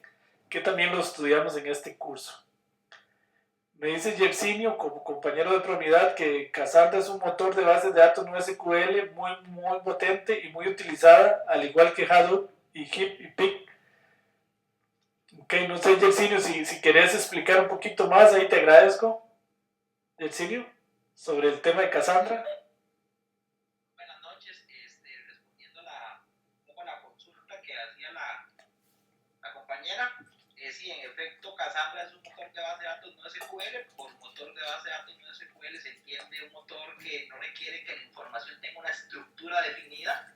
que también lo estudiamos en este curso. Me dice Yersinio, como compañero de Promidad, que Cassandra es un motor de bases de datos no SQL muy potente y muy utilizada, al igual que Hadoop y HIP y PIC. Ok, no sé, Yersinio, si querés explicar un poquito más, ahí te agradezco. Yersinio, sobre el tema de Cassandra. Buenas noches, respondiendo a la consulta que hacía la compañera. si en efecto Cassandra es un motor de base de datos no SQL. Por motor de base de datos no SQL se entiende un motor que no requiere que la información tenga una estructura definida.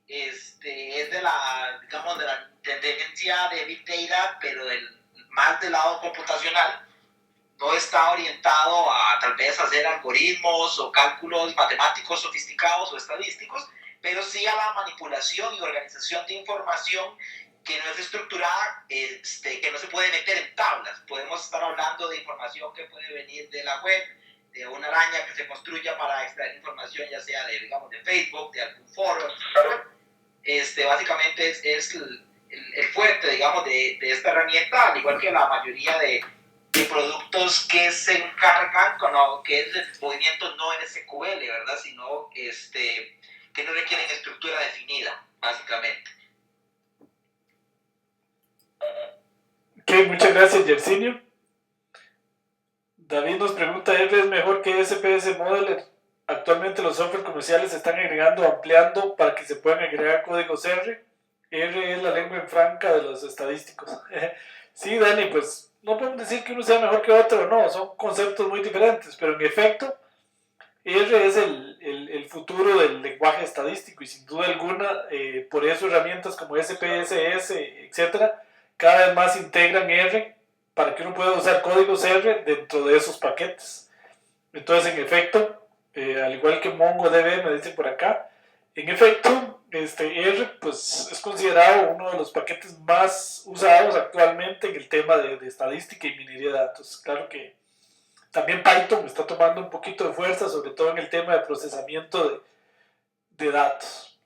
Es de la, digamos, de la tendencia de Big Data, pero más del lado computacional. No está orientado a tal vez hacer algoritmos o cálculos matemáticos sofisticados o estadísticos, pero sí a la manipulación y organización de información que no es estructurada, que no se puede meter en tablas. Podemos estar hablando de información que puede venir de la web, de una araña que se construya para extraer información, ya sea de, digamos, de Facebook, de algún foro, etc. Básicamente es el fuerte, digamos, de esta herramienta, al igual que la mayoría de productos que se encargan con lo que es el movimiento no en SQL, ¿verdad? Sino que no requieren estructura definida, básicamente. Ok, muchas gracias, Yersinio. David nos pregunta, ¿R es mejor que SPS Modeler? Actualmente los software comerciales se están agregando, ampliando para que se puedan agregar códigos R. R es la lengua en franca de los estadísticos. Sí, Dani, pues no podemos decir que uno sea mejor que otro, no, son conceptos muy diferentes, pero en efecto, R es el futuro del lenguaje estadístico y sin duda alguna, por eso herramientas como SPSS, etcétera, cada vez más integran R para que uno pueda usar códigos R dentro de esos paquetes. Entonces, en efecto, al igual que MongoDB me dicen por acá, en efecto, R pues, es considerado uno de los paquetes más usados actualmente en el tema de estadística y minería de datos. Claro que también Python está tomando un poquito de fuerza, sobre todo en el tema de procesamiento de datos.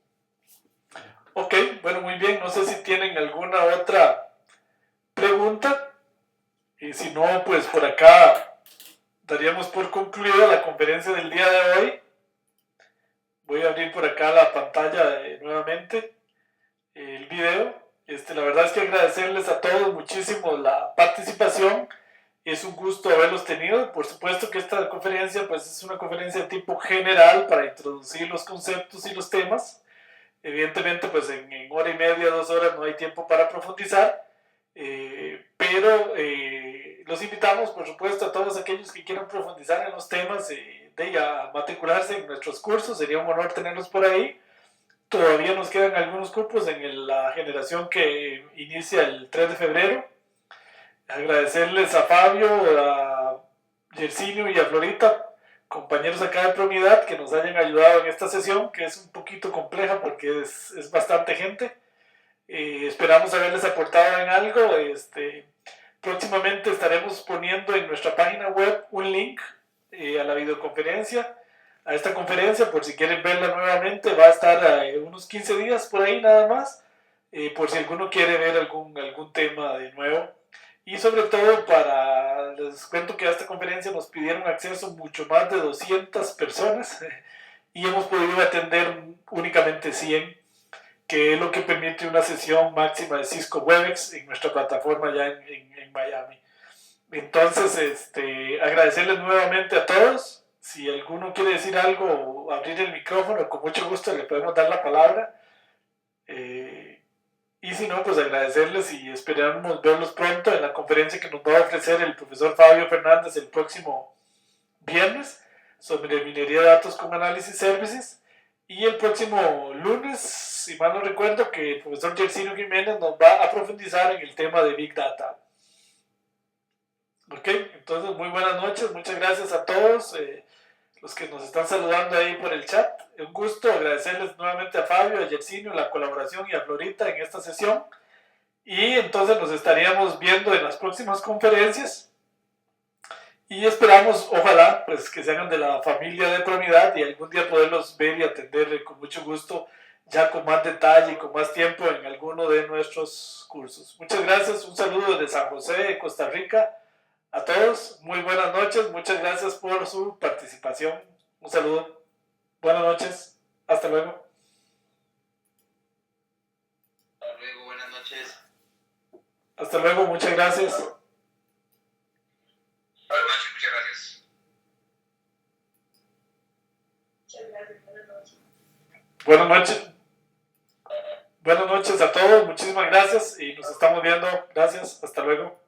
Ok, bueno, muy bien. No sé si tienen alguna otra pregunta. Y si no, pues por acá daríamos por concluida la conferencia del día de hoy. Voy a abrir por acá la pantalla nuevamente, el video. La verdad es que agradecerles a todos muchísimo la participación. Es un gusto haberlos tenido. Por supuesto que esta conferencia pues, es una conferencia de tipo general para introducir los conceptos y los temas. Evidentemente, pues en hora y media, 2 horas no hay tiempo para profundizar. Pero los invitamos, por supuesto, a todos aquellos que quieran profundizar en los temas de a matricularse en nuestros cursos. Sería un honor tenerlos por ahí. Todavía nos quedan algunos cupos en la generación que inicia el 3 de febrero. Agradecerles a Fabio, a Yersinio y a Florita, compañeros acá de Promidad, que nos hayan ayudado en esta sesión, que es un poquito compleja porque es bastante gente. Esperamos haberles aportado en algo. Próximamente estaremos poniendo en nuestra página web un link a la videoconferencia, a esta conferencia, por si quieren verla nuevamente. Va a estar unos 15 días por ahí nada más, por si alguno quiere ver algún tema de nuevo. Y sobre todo, les cuento que a esta conferencia nos pidieron acceso mucho más de 200 personas y hemos podido atender únicamente 100, que es lo que permite una sesión máxima de Cisco Webex en nuestra plataforma ya en Miami. Entonces, agradecerles nuevamente a todos. Si alguno quiere decir algo o abrir el micrófono, con mucho gusto le podemos dar la palabra. Y si no, pues agradecerles y esperamos verlos pronto en la conferencia que nos va a ofrecer el profesor Fabio Fernández el próximo viernes sobre minería de datos con análisis services. Y el próximo lunes, si mal no recuerdo, que el profesor Yersinio Jiménez nos va a profundizar en el tema de Big Data. Ok, entonces muy buenas noches, muchas gracias a todos los que nos están saludando ahí por el chat. Un gusto agradecerles nuevamente a Fabio, a Yersinio, la colaboración y a Florita en esta sesión. Y entonces nos estaríamos viendo en las próximas conferencias. Y esperamos, ojalá, pues que se hagan de la familia de Promidad y algún día poderlos ver y atender con mucho gusto, ya con más detalle y con más tiempo en alguno de nuestros cursos. Muchas gracias, un saludo desde San José, de Costa Rica, a todos. Muy buenas noches, muchas gracias por su participación. Un saludo, buenas noches, hasta luego. Hasta luego, buenas noches. Hasta luego, muchas gracias. Buenas noches, muchas gracias. Muchas gracias, buenas noches. Buenas noches. Buenas noches a todos, muchísimas gracias y nos estamos viendo. Gracias, hasta luego.